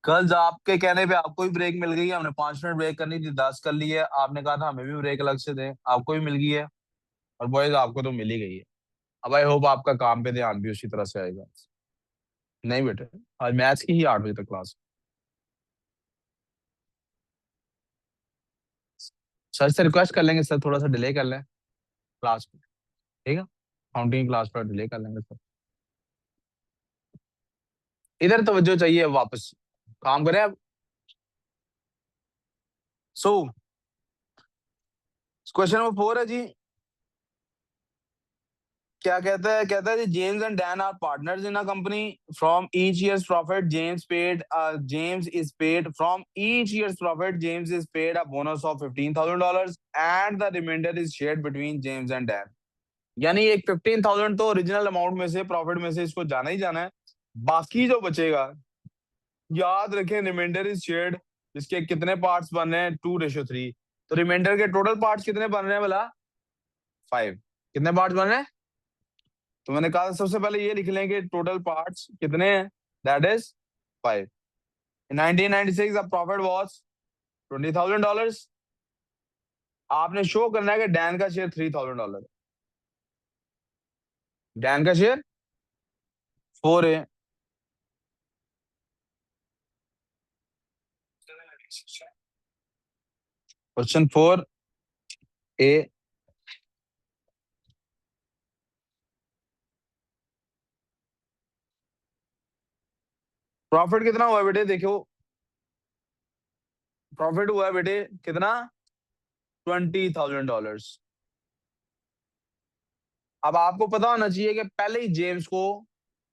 कल आपके कहने पे आपको भी ब्रेक मिल गई है। हमने 5 मिनट ब्रेक करनी थी, 10 कर ली है। आपने कहा था हमें भी ब्रेक अलग से दें, आपको भी मिल गई है। और बॉयज आपको तो मिल ही गई है। अब आई होप आपका काम पे ध्यान भी उसी तरह से आएगा। नहीं बेटे, आज मैथ्स की ही 8 बजे तक क्लास। सर से रिक्वेस्ट कर लेंगे, सर थोड़ा सा डिले कर लें क्लास में, ठीक है? काउंटिंग क्लास पर डिले कर लेंगे सर। इधर तवज्जो चाहिए, वापस काम करें अब। सो क्वेश्चन नंबर 4 है जी। क्या कहता है जी, James and Dan are partners in a company. From each year's profit James is paid from each year's profit James is paid a bonus of $15,000 and the reminder is shared between James and Dan. यानी एक 15,000 तो original amount में से, profit में से इसको जाना ही जाना है। बाकी जो बचेगा, याद रखें, रिमाइंडर इज शेयर्ड, इसके कितने पार्ट्स बन रहे हैं? 2:3। तो रिमाइंडर के टोटल पार्ट्स कितने बन रहे हैं बोला? 5। कितने पार्ट्स बन रहे हैं? तो मैंने कहा सबसे पहले ये लिख लेंगे टोटल पार्ट्स कितने हैं, that is 5। In 1996 the profit was $20,000। आपने शो करना है कि डैन का शेयर $3,000 है। डैन का शेयर 4 है। Question 4A। प्रॉफिट कितना हुआ बेटे? देखो, प्रॉफिट हुआ है बेटे कितना? $20,000। अब आपको पता होना चाहिए कि पहले ही जेम्स को,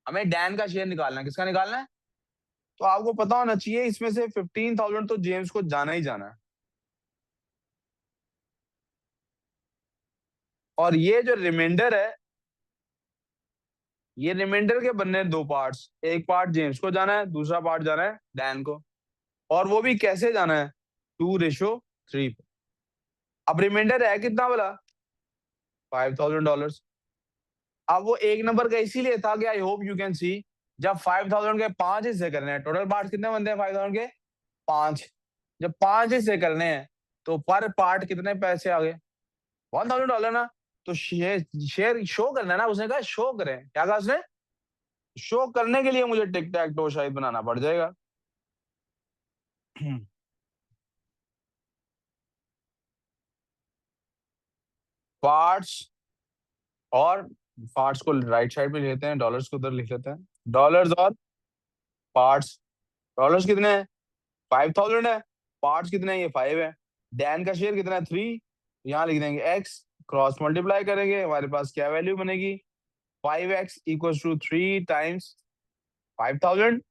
हमें डैन का शेयर निकालना है। किसका निकालना है? तो आपको पता होना चाहिए इसमें से 15,000 तो जेम्स को जाना ही जाना है। और ये जो रिमाइंडर है, ये रिमाइंडर के बनने हैं 2 पार्ट्स। एक पार्ट जेम्स को जाना है, दूसरा पार्ट जाना है डैन को। और वो भी कैसे जाना है? 2:3 पे। अब रिमाइंडर है कितना बोला? $5,000। अब वो एक नंबर का इसीलिए था कि I hope you can see, जब 5,000 के 5 हिस्से करने हैं, टोटल पार्ट कितने बनते हैं 5,000 के? 5। जब 5 हिस्से करने हैं तो पर पार्ट कितने पैसे आ गए? $1,000 ना। तो शेयर शेयर शो करना है ना, उसने कहा शो करें। क्या कहा उसने? शो करने के लिए मुझे टिक टैक टो शायद बनाना पड़ जाएगा। पार्ट्स, और पार्ट्स को राइट साइड पे लेते हैं, डॉलर्स को उधर लिख लेते हैं। डॉलर्स और पार्ट्स। डॉलर्स कितने हैं? 5,000 है। पार्ट्स कितने हैं? ये 5 है। डैन का शेयर कितना है? 3। यहाँ लिख देंगे x, क्रॉस मल्टीप्लाई करेंगे, हमारे पास क्या वैल्यू बनेगी? 5x equal to 3 times 5,000।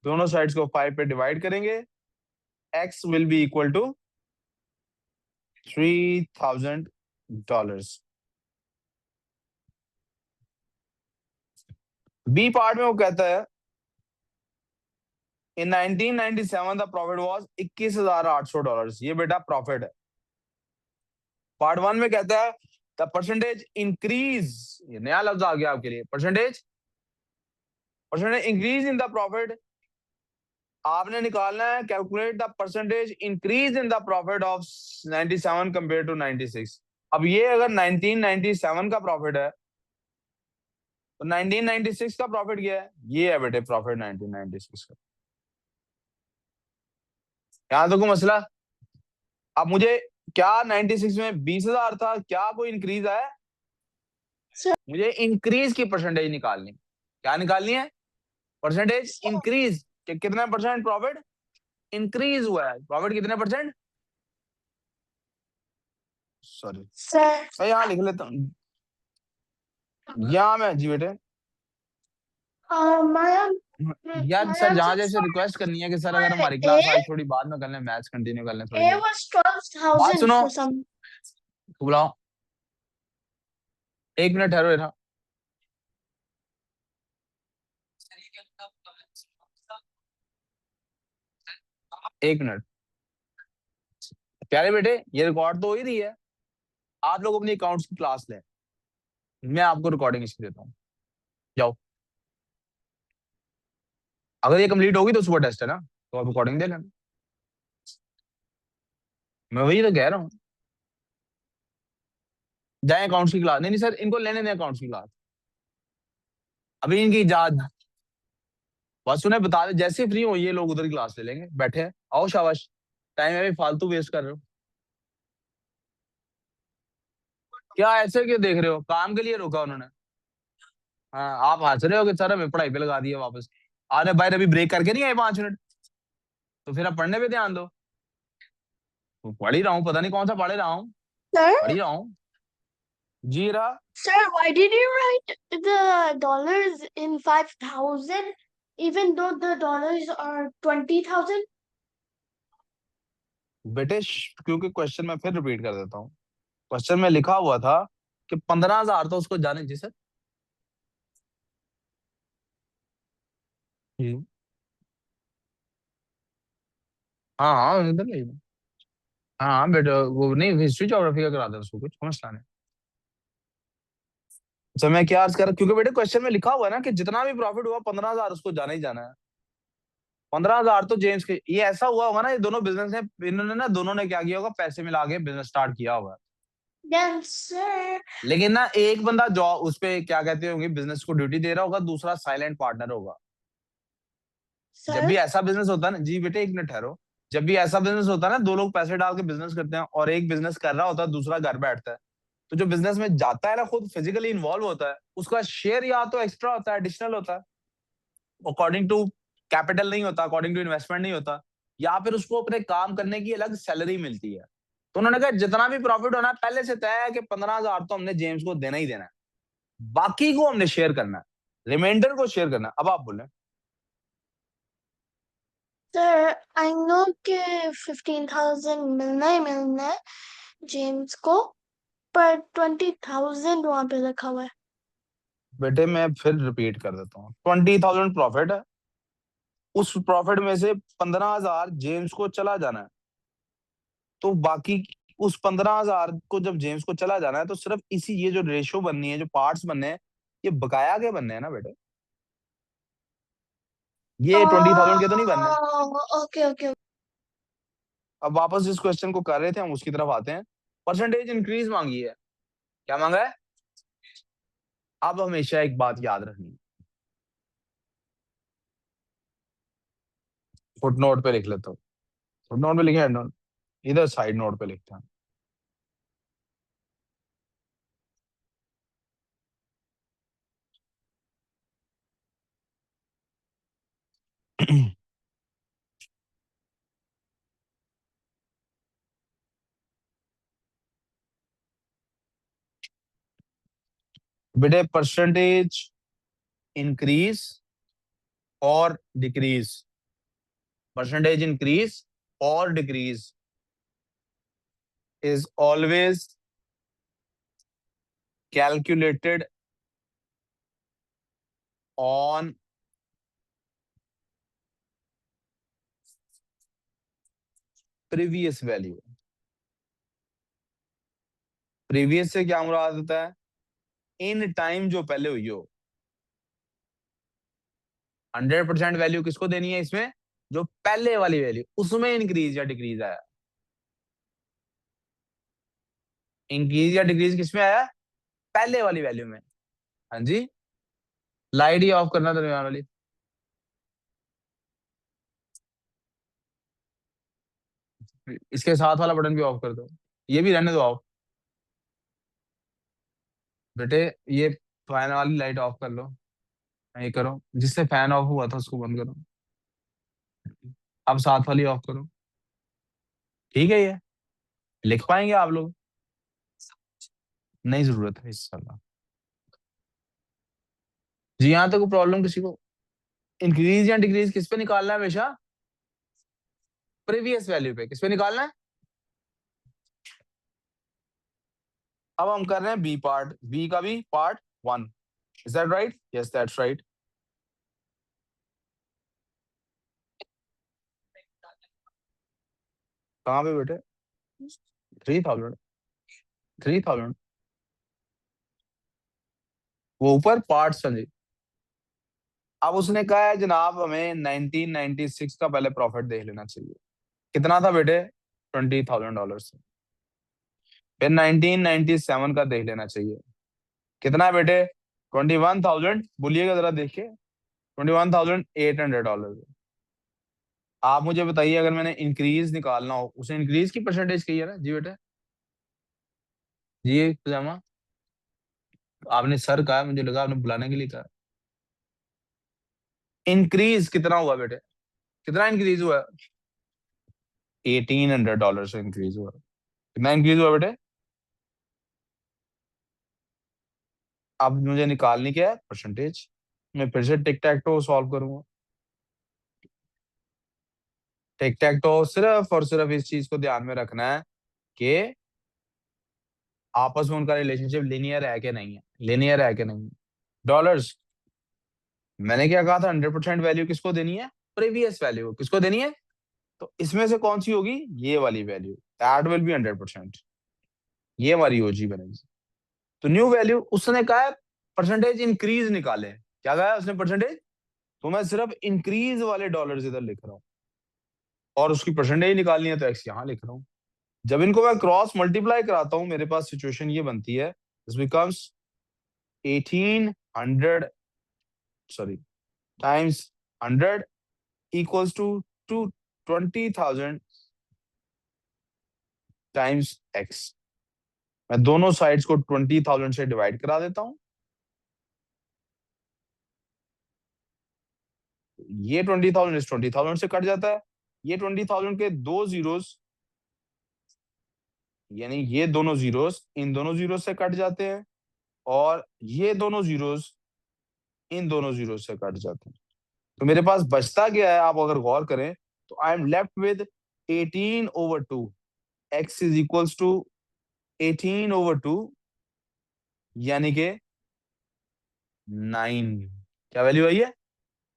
दोनों साइड्स को 5 पे डिवाइड करेंगे। x will be equal to $3,000। B part में वो कहता है इन 1997 द प्रॉफिट वाज $21,800। ये बेटा प्रॉफिट है। पार्ट 1 में कहता है द परसेंटेज इंक्रीज, ये नया लफ्ज आ गया आपके लिए, percentage percentage increase in the profit. आपने निकालना है calculate the percentage increase in the profit of 97 compare to 96। अब ये अगर 1997 का प्रॉफिट है तो 1996 का प्रॉफिट क्या है? ये है बेटे प्रॉफिट 1996 का। यहां तक को मसला। अब मुझे क्या 96 में 20,000 था, क्या कोई इंक्रीज आया? मुझे इंक्रीज की परसेंटेज निकालनी। क्या निकालनी है? परसेंटेज इंक्रीज कि कितना परसेंट प्रॉफिट इंक्रीज हुआ है। प्रॉफिट कितने परसेंट? सॉरी सर, यहाँ लिख लेता हूँ। यहाँ मैं जी बेटे, यार सर जहां जैसे रिक्वेस्ट करनी है कि सर अगर हमारी क्लास आज थोड़ी बाद में कर लें, मैथ्स कंटिन्यू कर लें थोड़ी देर। बात सुनो, बुलाओ, 1 मिनट ठहरो ना। एक मिनट प्यारे बेटे, ये रिकॉर्ड तो हो ही रही है। आप लोग अपनी अकाउंट्स की क्लास लें, मैं आपको रिकॉर्डिंग इसकी देता हूँ। जाओ, अगर ये कंप्लीट होगी तो सुबह टेस्ट है ना। तो आप अकॉर्डिंग दे लेना। मैं वही तो कह रहा हूँ। जाए अकाउंट्स की क्लास, नहीं नहीं सर इनको लेने दें अकाउंट्स की क्लास। अभी इनकी इजाजत बस उन्हें बता दे, जैसे फ्री हो ये लोग उधर की क्लास ले लेंगे, बैठे हैं आओ शाबाश। टाइम है फालतू वेस्ट कर रहे हो। क्या ऐसे क्यों देख रहे हो, काम के लिए रोका उन्होंने। हाँ आप हंस रहे हो कि सर हमें पढ़ाई पे लगा दिया वापस। अरे भाई अभी ब्रेक करके नहीं आए 5 मिनट, तो फिर आप पढ़ने पे ध्यान दो। तो पढ़ ही रहा हूँ, पता नहीं कौन सा पढ़ ही रहा हूँ। Sir, पढ़ ही रहा हूँ। जी रहा। sir, why did you write the dollars in 5,000 even though the dollars are 20,000? बेटे क्योंकि क्वेश्चन में फिर रिपीट कर देता हूँ। क्वेश्चन में लिखा हुआ था कि 15,000 तो उसको जाने जी सर। जी हाँ हाँ इधर नहीं। हाँ हाँ बेटा वो नहीं हिस्ट्री ज्योग्राफी का करा दे उसको, कुछ मसला नहीं। अच्छा मैं क्या अर्ज कर रहा, क्योंकि बेटे क्वेश्चन में लिखा हुआ है ना कि जितना भी प्रॉफिट हुआ 15,000 उसको जाना ही जाना है। 15,000 तो जेम्स के, ये ऐसा हुआ होगा ना, ये दोनों बिजनेस है, इन्होंने ना दोनों ने क्या किया होगा, पैसे मिला के बिजनेस स्टार्ट किया होगा। Then, sir, लेकिन ना एक बंदा जॉब उस पे क्या कहते होंगे बिजनेस को ड्यूटी दे रहा होगा, दूसरा साइलेंट पार्टनर होगा। जब sir, भी ऐसा बिजनेस होता है ना, जी बेटे एक मिनट ठहरो। जब भी ऐसा बिजनेस होता है ना, दो लोग पैसे डाल के बिजनेस करते हैं और एक बिजनेस कर रहा होता है, दूसरा घर बैठता है। तो जो बिजनेस में जाता है ना, खुद फिजिकली इन्वॉल्व होता है, उसका शेयर या तो एक्स्ट्रा होता है, एडिशनल होता है, अकॉर्डिंग टू कैपिटल नहीं होता, अकॉर्डिंग टू इन्वेस्टमेंट नहीं होता, या फिर उसको अपने काम करने की अलग सैलरी मिलती है। तो उन्होंने कहा जितना भी प्रॉफिट होना है पहले से तय है कि 15,000 तो हमने जेम्स को देना ही देना है, बाकी को हमने शेयर करना है, रिमाइंडर को शेयर करना है। अब आप बोले। sir, I know कि 15,000 मिलना ही मिलना है जेम्स को, पर 20,000 वहां पे लिखा हुआ है। बेटे मैं फिर रिपीट कर देता हूँ, 20,000 प्रॉफिट है, उस प्रॉफिट में से 15,000 जेम्स को चला जाना है। तो बाकी उस 15,000 को जब जेम्स को चला जाना है, तो सिर्फ इसी ये जो रेशो बननी है, जो पार्ट्स बनने हैं, ये बकाया के बनने हैं ना बेटे, ये 20,000 के तो नहीं बनने। Okay okay. अब वापस जिस क्वेश्चन को कर रहे थे हम उसकी तरफ आते हैं। परसेंटेज इंक्रीज मांगी है, क्या मांगा है। अब हमेशा एक बात याद रखनी, फुट नोट पे लिख लेता हूँ। फुट नोट पे लिखे हेड नोट, इधर साइड नोट पे लिखते हैं। बेटे परसेंटेज इंक्रीज और डिक्रीज, परसेंटेज इंक्रीज और decrease is always calculated on previous value। Previous से क्या मुराद होता है, इन टाइम जो पहले हुई हो। 100% वैल्यू किसको देनी है इसमें, जो पहले वाली वैल्यू उसमें इंक्रीज या डिक्रीज आया। इंक्रीज या डिक्रीज किसमें आया, पहले वाली वैल्यू में। हाँ जी, लाइट ही ऑफ करना दरमियान वाली। इसके साथ वाला बटन भी ऑफ कर दो, ये भी रहने दो ऑफ। बेटे ये फैन वाली लाइट ऑफ कर लो, ये करो जिससे फैन ऑफ हुआ था उसको बंद करो। अब साथ वाली ऑफ करो। ठीक है, ये लिख पाएंगे आप लोग, नहीं जरूरत है इस साल। जी यहाँ तक प्रॉब्लम किसी को, इंक्रीज या डिक्रीज किस पे निकालना है हमेशा, प्रीवियस वैल्यू पे। किस पे निकालना है। अब हम कर रहे हैं बी पार्ट, बी का भी part 1। Is that right, yes that's right. कहाँ पे बेटे, 3,000, 3,000 वो ऊपर पार्ट संजय। अब उसने कहा है जनाब हमें 1996 का पहले प्रॉफिट देख लेना चाहिए। कितना था बेटे? $20,000 से। फिर 1997 का देख लेना चाहिए। कितना है बेटे? 21,000, बोलिएगा जरा देख के। $21,800। आप मुझे बताइए, अगर मैंने इंक्रीज निकालना हो, उसे इंक्रीज की परसेंटेज कही है ना जी बेटा? जी पजामा, आपने सर कहा, मुझे लगा आपने बुलाने के लिए कहा। इंक्रीज कितना हुआ बेटे? कितना इंक्रीज हुआ? $1,800 से इंक्रीज हुआ। कितना इंक्रीज हुआ बेटे? अब मुझे निकालनी क्या है? परसेंटेज। मैं फिर से टिक टैक टो सॉल्व करूंगा। टिक टैक टो सिर्फ और सिर्फ इस चीज को ध्यान में रखना है कि आपस में उनका रिलेशनशिप लिनियर है कि नहीं है, लिनियर है कि नहीं है। डॉलर्स, मैंने क्या कहा था? 100% वैल्यू किसको देनी है? प्रीवियस वैल्यू किसको देनी है? तो इसमें से कौन सी होगी? ये वाली वैल्यू, दैट विल बी 100%। ये हमारी ओजी बनेगी। तो न्यू वैल्यू उसने कहा है परसेंटेज इंक्रीज निकाले। क्या कहा है उसने? परसेंटेज। तो मैं सिर्फ इंक्रीज वाले डॉलर्स इधर लिख रहा हूँ और उसकी परसेंटेज निकालनी है तो एक्स यहाँ लिख रहा हूँ। जब इनको मैं क्रॉस मल्टीप्लाई कराता हूँ, मेरे पास सिचुएशन ये बनती है, this becomes 1800, sorry, times 100 equals to 20,000 times x. मैं दोनों साइड्स को 20,000 से डिवाइड करा देता हूँ। ये 20,000 इस 20,000 से कट जाता है। ये 20,000 के दो जीरोस, यानी ये दोनों जीरोस इन दोनों जीरोस से कट जाते हैं, और ये दोनों जीरोस इन दोनों जीरोस से कट जाते हैं। तो मेरे पास बचता क्या है? आप अगर गौर करें तो I am left with 18/2। X is equals to 18/2, यानी कि 9। क्या वैल्यू आई है?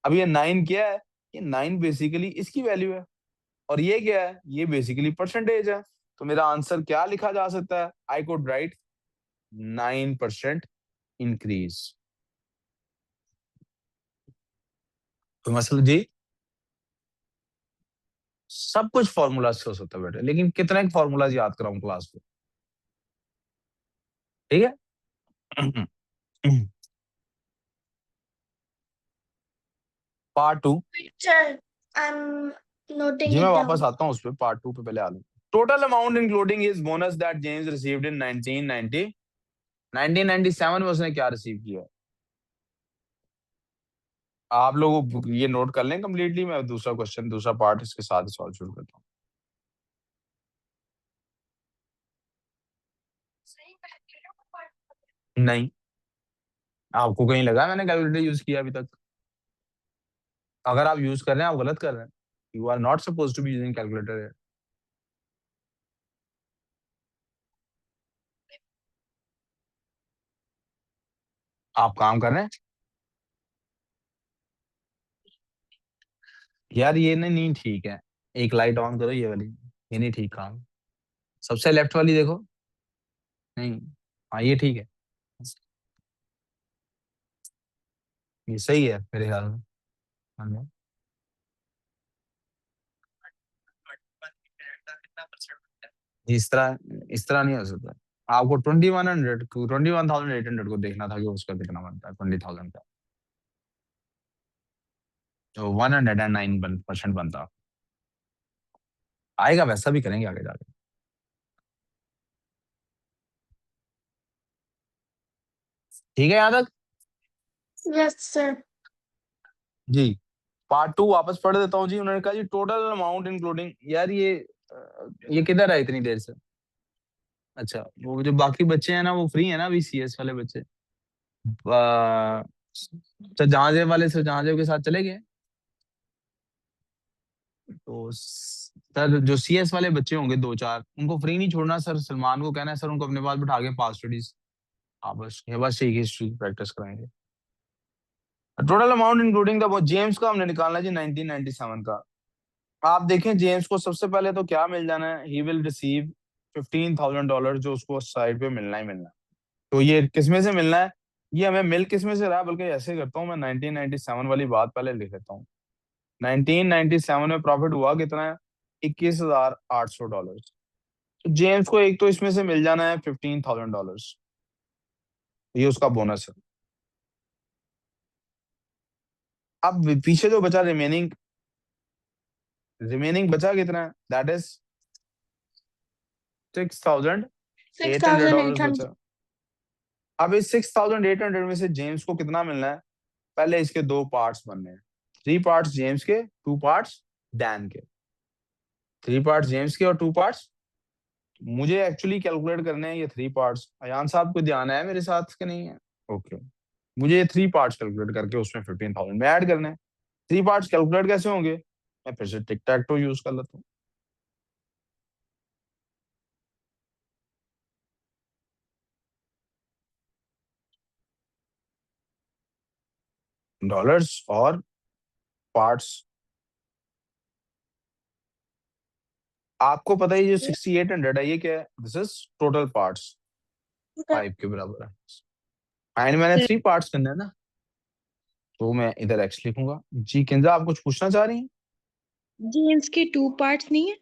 अब ये 9 क्या है? ये 9 बेसिकली इसकी वैल्यू है। और ये क्या है? ये बेसिकली परसेंटेज है। तो मेरा आंसर क्या लिखा जा सकता है? I could write 9% increase. तो मसल जी, सब कुछ फॉर्मूला से हो सकता है बेटे, लेकिन कितने फॉर्मूला याद कराऊं क्लास में? ठीक है। Part two. Sir, I'm noting जी मैं it वापस down. आता हूँ उस पर, पार्ट टू पे पहले आ लूँ। Total amount including his bonus that James received in 1997 में उसने क्या रिसीव किया? आप लोग ये नोट कर लें कंप्लीटली, मैं दूसरा क्वेश्चन, दूसरा पार्ट इसके साथ ही सॉल्व शुरू करता हूँ। नहीं, आपको कहीं लगा मैंने कैलकुलेटर यूज किया अभी तक? अगर आप यूज कर रहे हैं, आप गलत कर रहे हैं। You are not suppose to be using calculator. आप काम कर रहे हैं यार, ये नहीं ठीक है। एक लाइट ऑन करो ये वाली, ये नहीं ठीक काम। सबसे लेफ्ट वाली देखो। नहीं, हाँ ये ठीक है। ये सही है मेरे ख्याल में। हाँ। इस तरह नहीं हो सकता। आपको 21,800 को देखना था कि उसका कितना बनता है 20,000 का। तो 109% बनता। आएगा, वैसा भी करेंगे आगे जाके। ठीक है यहाँ तक? Yes, sir. जी। पार्ट टू वापस पढ़ देता हूँ जी। उन्होंने कहा जी टोटल अमाउंट इंक्लूडिंग, यार ये किधर है इतनी देर से? अच्छा, वो जो बाकी बच्चे हैं ना, वो फ्री है ना अभी, सीएस वाले बच्चे? तो जहाजे वाले से जहाजे के साथ चले गए। तो सर जो सीएस वाले बच्चे होंगे दो चार, उनको फ्री नहीं छोड़ना सर। सलमान को कहना है सर उनको अपने पास बिठा के पास स्टडीज। हाँ बस ये बस एक हिस्ट्री की प्रैक्टिस कराएंगे। Total amount including the James का हमने निकालना है जी 1997 का। आप देखें जेम्स को सबसे पहले तो क्या मिल जाना है? ही विल रिसीव $15,000, जो उसको साइड पे मिलना ही मिलना है। तो ये किसमें से मिलना है? ये हमें मिल किस में से रहा है, बल्कि ऐसे करता हूँ मैं 1997 वाली बात पहले लिख लेता हूँ। 1997 में प्रॉफिट हुआ कितना है, $21,800। तो जेम्स को एक तो इसमें से मिल जाना है $15,000, ये उसका बोनस है। अब पीछे जो बचा रिमेनिंग बचा कितना है, दैट इज $6,800 $6,800. बचा। अब इस 6,800 में से जेम्स को कितना मिलना है, पहले इसके दो पार्ट्स बनने हैं। 3 पार्ट्स जेम्स के, 2 पार्ट्स डैन के। 3 पार्ट्स जेम्स के और 2 पार्ट्स मुझे एक्चुअली कैलकुलेट करने हैं, ये 3 पार्ट्स। अयान साहब को ध्यान है मेरे साथ के नहीं है? ओके, मुझे ये 3 पार्ट्स कैलकुलेट करके उसमें 15,000 में ऐड करने हैं। 3 पार्ट्स कैलकुलेट कैसे होंगे, मैं फिर से टिक टैक टो यूज कर लेता हूँ। डॉलर्स और पार्ट्स, आपको पता है ये 6,800 है, ये क्या है, दिस इज टोटल पार्ट्स 5 के बराबर है। एंड मैंने 3 पार्ट्स करने हैं ना, तो मैं इधर एक्स लिखूंगा। जी किंजा, आप कुछ पूछना चाह रही हैं? जेम्स के 2 पार्ट्स नहीं है?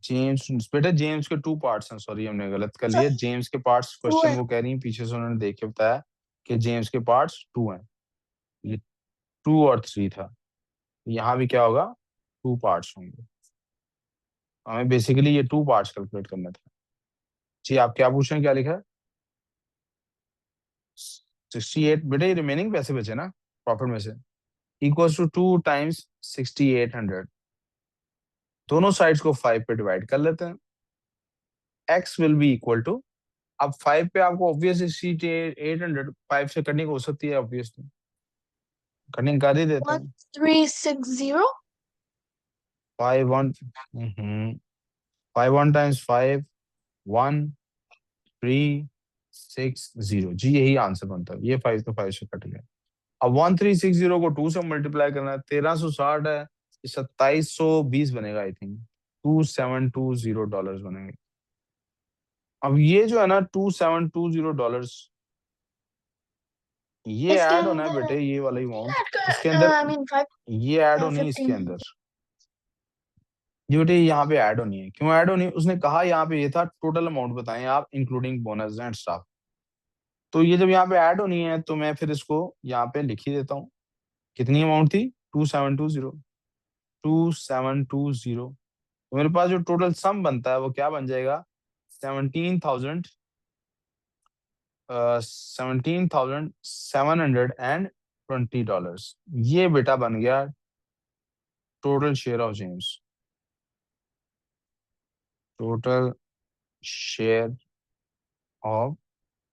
जेम्स, बेटा जेम्स के 2 पार्ट्स हैं, सॉरी हमने गलत कर लिया। जेम्स के पार्ट्स क्वेश्चन वो कह रही हैं, पीछे से उन्होंने देख के बताया कि जेम्स के पार्ट्स 2 हैं। ये 2 और 3 था, यहाँ भी क्या होगा, 2 पार्ट्स होंगे। हमें बेसिकली ये 2 पार्ट्स कैलकुलेट करना था। जी आप क्या पूछ रहे हैं, क्या लिखा है? 68, बेटा ये रिमेनिंग पैसे बचे ना प्रॉफिट में से, इक्वल्स टू 2 टाइम्स 6,800। दोनों साइड्स को 5 पे डिवाइड कर लेते हैं। x will be equal to, अब 5 पे आपको ऑब्वियसली सीट 800 5 से कटिंग हो सकती है, ऑब्वियसली कटिंग कर ही देते हैं। 1360. 5 1 5 1 टाइम्स 5 1 3 6 0, जी यही आंसर बनता है। ये 5 तो 5 से कट गया। अब 1360 को 2 से मल्टीप्लाई करना है, 1360 है, 2720 बनेगा आई थिंक, $2720 बनेंगे। अब ये जो है ना $2720, ये इसके ऐड होना है अंदर बेटे, ये वाला अमाउंट इसके I अंदर, mean 5 ये ऐड होनी है इसके 15. अंदर। ये बेटे यहाँ पे ऐड होनी है, क्यों ऐड होनी है, उसने कहा यहाँ पे ये था टोटल अमाउंट बताएं आप इंक्लूडिंग बोनस एंड स्टाफ। तो ये जब यहाँ पे ऐड होनी है तो मैं फिर इसको यहाँ पे लिख ही देता हूँ। कितनी अमाउंट थी, 2720, 2720। तो मेरे पास जो टोटल सम बनता है वो क्या बन जाएगा, 17,720 डॉलर्स। ये बेटा बन गया total share of James, total share of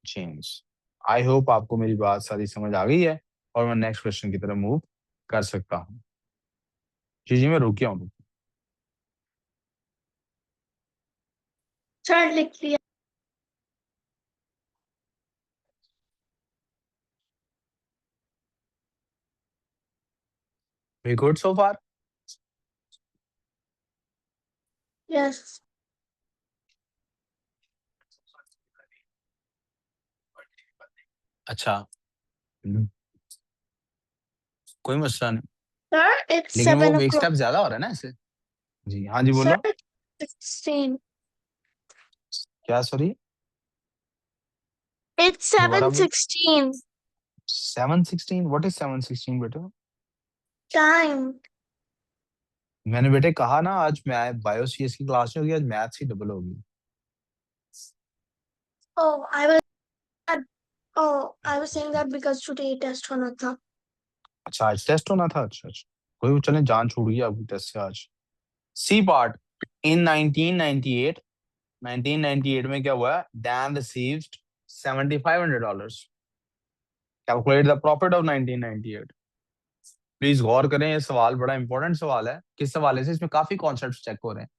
James. I hope आपको मेरी बात सारी समझ आ गई है और मैं नेक्स्ट क्वेश्चन की तरफ मूव कर सकता हूँ। जी जी मैं रुक गया हूँ। सर लिख लिया. We good so far? Yes. अच्छा, कोई मसला नहीं, Sir, it's लेकिन वो 7 एक o'clock. स्टेप ज्यादा हो रहा है ना इससे। जी हाँ जी Sir, बोलो। 16. क्या, सॉरी? It's दोबारा बोलो। 7:16. 7:16, व्हाट इज 7:16 बेटा? Time. मैंने बेटे कहा ना आज मैं बायो सीएस की क्लास में होगी, आज मैथ्स ही डबल होगी। Oh, I was saying that because today test होना था. अच्छा आज टेस्ट होना था, अच्छा अच्छा, कोई चले, जान छूट गई आपकी टेस्ट से आज। सी पार्ट, इन 1998, 1998 में क्या हुआ, Dan received $7,500। Calculate the profit of 1998। Please गौर करें, ये सवाल बड़ा इंपॉर्टेंट सवाल है। किस सवाल से, इसमें काफी कॉन्सेप्ट चेक हो रहे हैं।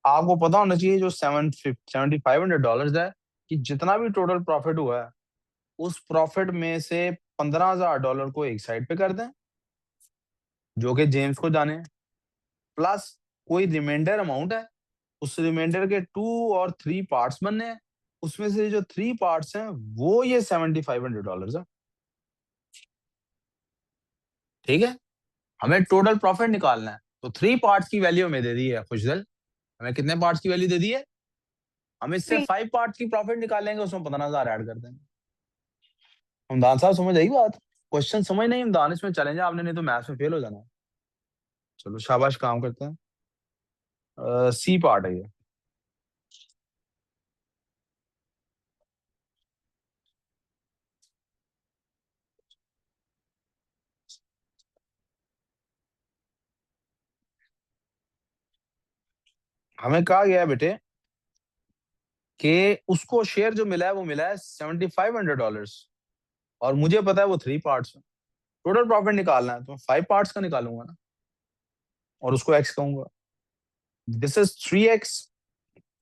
आपको पता होना चाहिए जो $7,500 है, कि जितना भी टोटल प्रॉफिट हुआ है उस प्रॉफिट में से $15,000 को एक साइड पे कर दें, जो कि जेम्स को जाने, प्लस कोई रिमाइंडर अमाउंट है उस रिमाइंडर के 2 और 3 पार्ट्स बनने हैं, उसमें से जो 3 पार्ट्स हैं वो ये $7,500 है। ठीक है, हमें टोटल प्रॉफिट निकालना है, तो 3 पार्ट्स की वैल्यू हमें दे दी है खुशदल। हमें कितने पार्ट्स की वैल्यू दे दी है? हम इससे 5 पार्ट्स की प्रॉफिट निकालेंगे, उसमें 15,000 ऐड कर देंगे। हमदान साहब समझ आई बात? क्वेश्चन समझ नहीं हमदान, इसमें चैलेंज है आपने, नहीं तो मैथ्स में फेल हो जाना। चलो शाबाश, काम करते हैं। सी पार्ट है ये। हमें कहा गया है बेटे कि उसको शेयर जो मिला है वो मिला है $7,500, और मुझे पता है वो 3 पार्ट्स है। टोटल प्रॉफिट निकालना है तो मैं 5 पार्ट्स का निकालूंगा ना, और उसको एक्स कहूंगा। दिस इज 3x,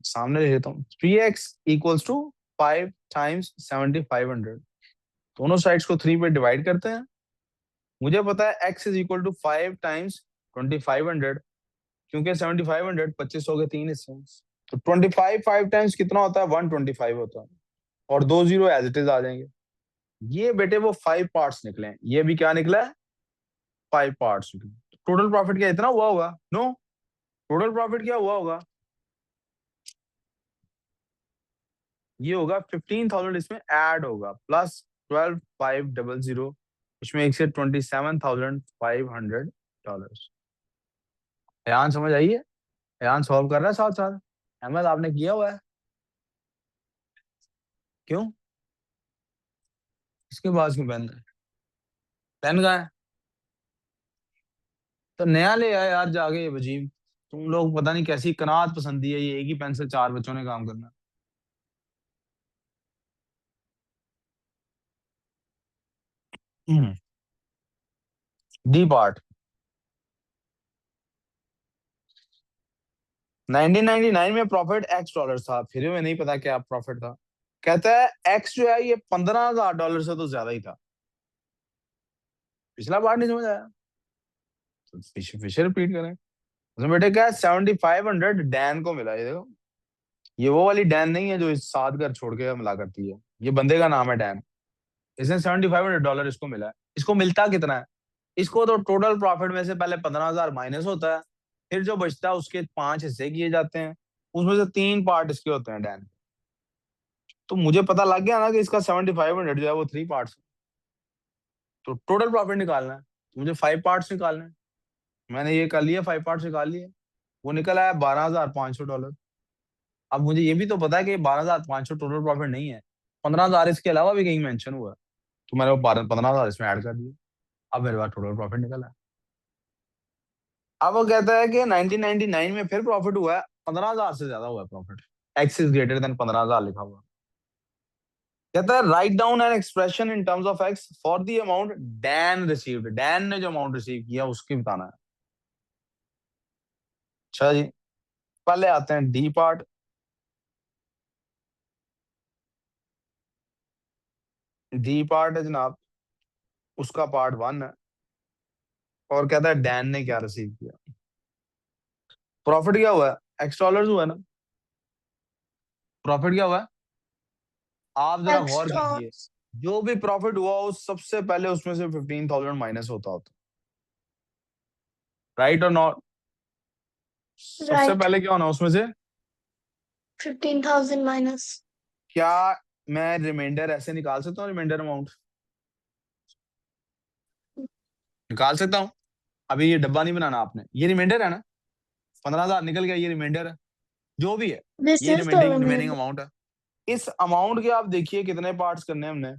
सामने लिख देता हूँ, 3x इक्वल्स टू 5 टाइम्स 7,500। दोनों साइड्स को 3 पे डिवाइड करते हैं। मुझे पता है x is equal to 5 times 2,500, क्योंकि 7,500 2500 के 3 हिस्से हैं। तो 25 5 टाइम्स कितना होता है? 125 होता है, और 2 जीरो एज इट इज आ जाएंगे। ये बेटे वो 5 पार्ट्स निकले हैं, ये भी क्या निकला है? 5 पार्ट्स निकले। टोटल प्रॉफिट क्या इतना हुआ होगा? नो, टोटल प्रॉफिट क्या हुआ होगा? ये होगा 15,000, इसमें ऐड होगा प्लस 12,500, इसमें एक से $27,500। ध्यान समझ आई है? ध्यान सॉल्व कर रहा है साथ साथ? अहमद आपने किया हुआ है? क्यों? इसके पास क्यों पेन है? पेन कहाँ है? तो नया ले आया यार जाके, ये वजीब। तुम लोग पता नहीं कैसी कनात पसंदी है, ये एक ही पेन से 4 बच्चों ने काम करना। D part. 1999 में प्रॉफिट $X था, फिर में नहीं पता क्या प्रॉफिट था। कहता है एक्स जो है ये $15,000 से तो ज्यादा ही था। पिछला पार्ट नहीं समझ आया तो फिर रिपीट करें। उसमें बेटे क्या है, 7,500 डैन को मिला। ये देखो, ये वो वाली डैन नहीं है जो इस 7 घर छोड़ के मिला करती है, ये बंदे का नाम है डैन। इसने $7,500 इसको मिला है। इसको मिलता कितना है? इसको तो टोटल प्रॉफिट में से पहले 15,000 माइनस होता है, फिर जो बचता है उसके 5 हिस्से किए जाते हैं, उसमें से 3 पार्ट इसके होते हैं डैन। तो मुझे पता लग गया ना कि इसका 7,500 जो है वो 3 पार्ट्स। तो टोटल प्रॉफिट निकालना है तो मुझे 5 पार्ट्स निकालना है। मैंने ये कर लिया, 5 पार्ट्स निकाल लिए। वो निकल आया $12,500। अब मुझे ये भी तो पता है कि 12,500 टोटल प्रॉफिट नहीं है, 15,000 इसके अलावा भी कहीं मेंशन हुआ है, तो मैंने वो 15,000 इसमें ऐड कर दिया। अब मेरे पास टोटल प्रॉफिट निकला है। अब वो कहता है कि 1999 में फिर प्रॉफिट हुआ है, 15,000 से ज्यादा हुआ है profit. X is greater than 15,000 लिखा हुआ। कहता है write down an expression in terms of x for the amount Dan received. Dan ने जो अमाउंट रिसीव किया उसकी बताना है। अच्छा जी, पहले आते हैं डी पार्ट। डी पार्ट है जनाब, उसका पार्ट 1 है, और कहता है डैन ने क्या रिसीव किया। प्रॉफिट क्या हुआ है? $X हुआ है ना। प्रॉफिट क्या हुआ है? आप जरा गौर एक्स्ट्रा। कीजिए, जो भी प्रॉफिट हुआ उस सबसे पहले उसमें से 15,000 माइनस होता। राइट और नॉट? सबसे राइट। पहले क्या होना उसमें से? 15,000 माइनस। क्या मैं रिमाइंडर ऐसे निकाल सकता हूँ? रिमाइंडर अमाउंट निकाल सकता हूँ। अभी ये डब्बा नहीं बनाना आपने, ये रिमाइंडर है ना, 15,000 निकल गया, ये रिमाइंडर है जो भी है, दिस ये is the remaining remain. Amount है। इस अमाउंट के आप देखिए कितने पार्ट्स करने हैं हमने।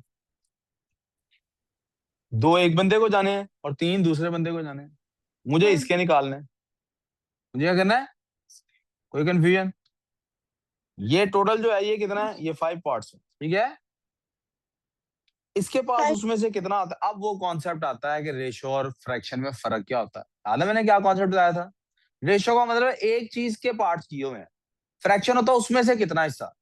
2 एक बंदे को जाने हैं और 3 दूसरे बंदे को जाने हैं। मुझे इसके निकालने हैं। मुझे क्या करना है? कोई कंफ्यूजन? ये टोटल जो है ये कितना है? ये 5 पार्ट्स है, ठीक है। इसके पास उसमें से कितना आता है? अब वो कॉन्सेप्ट आता है कि रेशो और फ्रैक्शन में फर्क क्या होता है। याद है मैंने क्या कॉन्सेप्ट बताया था? रेशो का मतलब एक चीज के पार्ट्स किए हुए हैं, फ्रैक्शन होता है उसमें से कितना हिस्सा।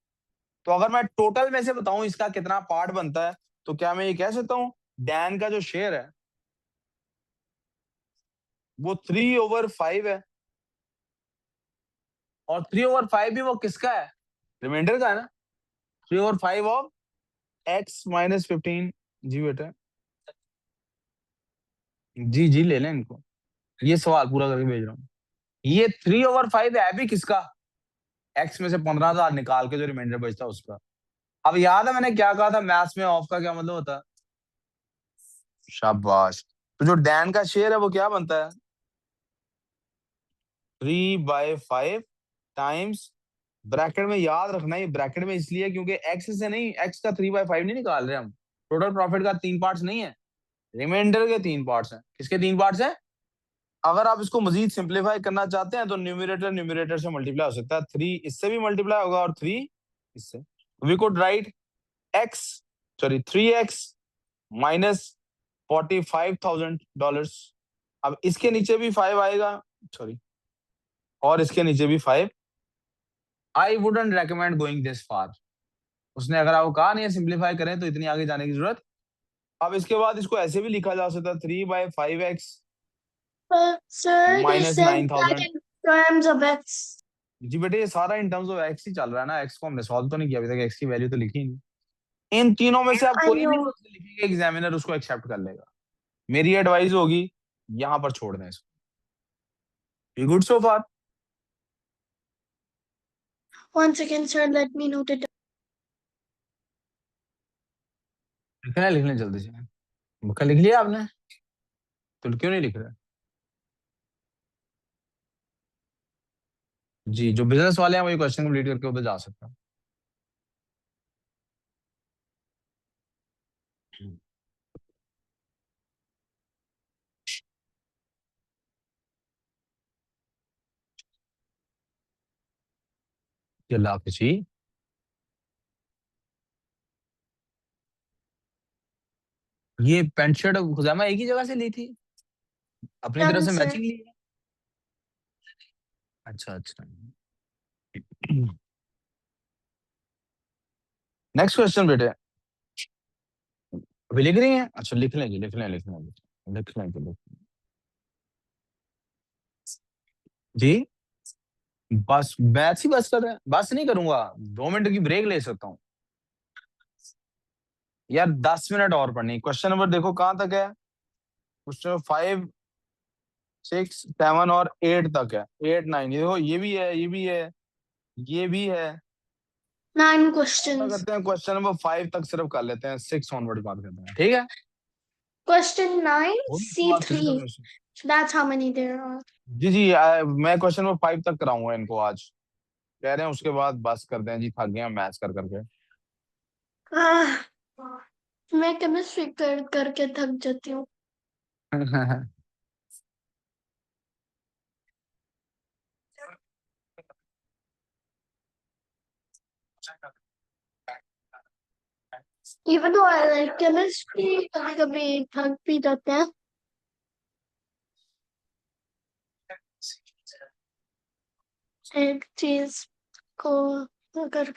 तो अगर मैं टोटल में से बताऊं इसका कितना पार्ट बनता है, तो क्या मैं ये कह सकता हूं डैन का जो शेयर है वो 3/5 है। और 3/5 भी वो किसका है, रिमाइंडर का है ना, 3/5 ऑफ x माइनस 15। जी बेटा, जी जी ले लें इनको, ये सवाल पूरा करके भेज रहा हूँ। ये 3/5 है भी किसका, x में से 15,000 निकाल के जो रिमाइंडर बचता है उसका। अब याद है मैंने क्या कहा था मैथ्स में, ऑफ का क्या मतलब होता है, शाबाश। तो जो डैन का शेयर है वो क्या बनता है, 3/5 टाइम्स, ब्रैकेट में याद रखना, ये ब्रैकेट में इसलिए क्योंकि एक्स से नहीं, एक्स का 3/5 नहीं निकाल रहे हम, टोटल प्रॉफिट का 3 पार्ट्स नहीं है, रिमाइंडर के 3 पार्ट्स हैं। किसके 3 पार्ट्स हैं? अगर आप इसको मजीद सिंप्लीफाई करना चाहते हैं तो न्यूमरेटर न्यूमरेटर से मल्टीप्लाई हो सकता है, 3 इससे भी मल्टीप्लाई होगा और 3 इससे। We could write x, sorry 3x minus $45,000। अब इसके नीचे भी 5 आएगा, सॉरी, और इसके नीचे भी 5। I wouldn't recommend going this far. उसने अगर आपको कहा नहीं है सिंप्लीफाई करें तो इतनी आगे जाने की जरूरत। अब इसके बाद इसको ऐसे भी लिखा जा सकता है, 3/5x But sir, they minus said that 9,000। in terms of x. जी बेटे ये सारा इन टर्म्स ऑफ एक्स ही चल रहा है ना, एक्स को हमने सॉल्व तो नहीं किया अभी तक, एक्स की वैल्यू तो लिखी ही नहीं। इन तीनों में से आप I कोई भी know. लिखेंगे एग्जामिनर उसको एक्सेप्ट कर लेगा। मेरी एडवाइस होगी यहां पर छोड़ दें इसको। Good so far. Once again, sir, let me note it. लिख लें जल्दी से, बुक लिख लिया आपने, तो क्यों नहीं लिख रहे? जी जो बिजनेस वाले हैं वो ये क्वेश्चन कंप्लीट करके उधर जा सकते हैं। अल्लाह हाफिज़ जी। ये पैंट शर्ट खुजैमा एक ही जगह से ली थी, अपनी तरफ Young से sir. मैचिंग ली है? अच्छा अच्छा। नेक्स्ट क्वेश्चन बेटे, अभी लिख रही हैं? अच्छा लिख लें जी, लिख लें लिख लें लिख लें जी। बस मैथ्स ही बस कर रहे हैं, बस नहीं करूंगा, 2 मिनट की ब्रेक ले सकता हूँ यार, 10 मिनट और पढ़नी। क्वेश्चन नंबर देखो कहाँ तक है, क्वेश्चन 5 6 7 और 8 तक है, 8 9, ये देखो ये भी है, ये भी है, ये भी है। 9 क्या questions. करते हैं क्वेश्चन नंबर 5 तक सिर्फ कर लेते हैं, 6 ऑनवर्ड बात करते हैं, ठीक है? Question 9, वो भी सवाल physical C3. Question. So that's how many there are. जी जी मैं क्वेश्चन नंबर 5 तक कराऊंगा इनको आज, कह रहे हैं उसके बाद बस कर दें जी, थक गए हैं मैथ्स कर करके। Ah, मैं केमिस्ट्री करके थक जाती हूँ। Even though I like chemistry, कभी कभी थक भी जाते हैं। एक चीज को अगर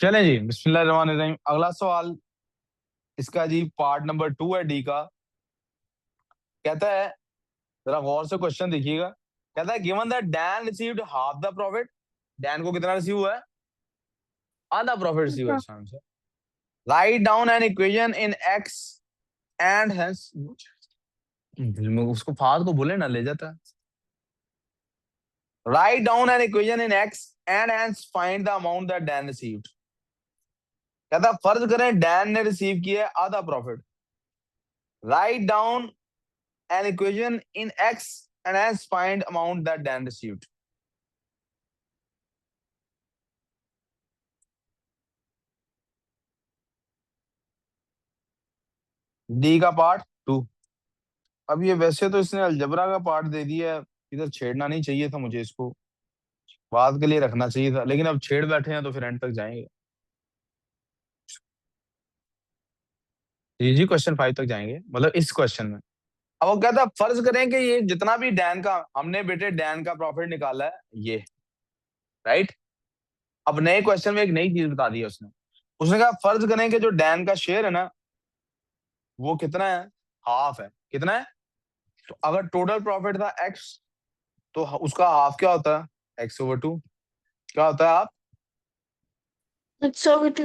चलें जी, बिस्मिल्लाहिर्रहमानिर्रहीम। अगला सवाल इसका जी पार्ट नंबर 2 है डी का। कहता है, जरा गौर से क्वेश्चन देखिएगा, कहता है given that Dan received half the profit, Dan को कितना रिसीव हुआ है, आधा प्रॉफिट रिसीव है इसका answer. Write down an equation in x and hence, उसको फाद को बोले ना ले जाता है। Write down an equation in x and hence find the amount that Dan received. कहता है फर्ज करें डैन ने रिसीव किया है आधा profit, write down an equation in x and hence find amount that Dan received. D का part 2। अब ये वैसे तो इसने अलजबरा का पार्ट दे दिया है, इधर छेड़ना नहीं चाहिए था मुझे, इसको बाद के लिए रखना चाहिए था, लेकिन अब छेड़ बैठे हैं तो फिर एंड तक जाएंगे। जी जी क्वेश्चन 5 तक जाएंगे, मतलब इस क्वेश्चन में अब वो कहता है फर्ज करें कि ये जितना भी डैन का, हमने बेटे डैन का प्रॉफिट निकाला है ये, राइट। अब नए क्वेश्चन में एक नई चीज बता दी है उसने। उसने कहा फर्ज करें कि जो डैन का शेयर है ना वो कितना है, हाफ है। कितना है? तो अगर टोटल प्रॉफिट था एक्स, तो उसका हाफ क्या होता है, x/2। क्या होता है आप? It's over to.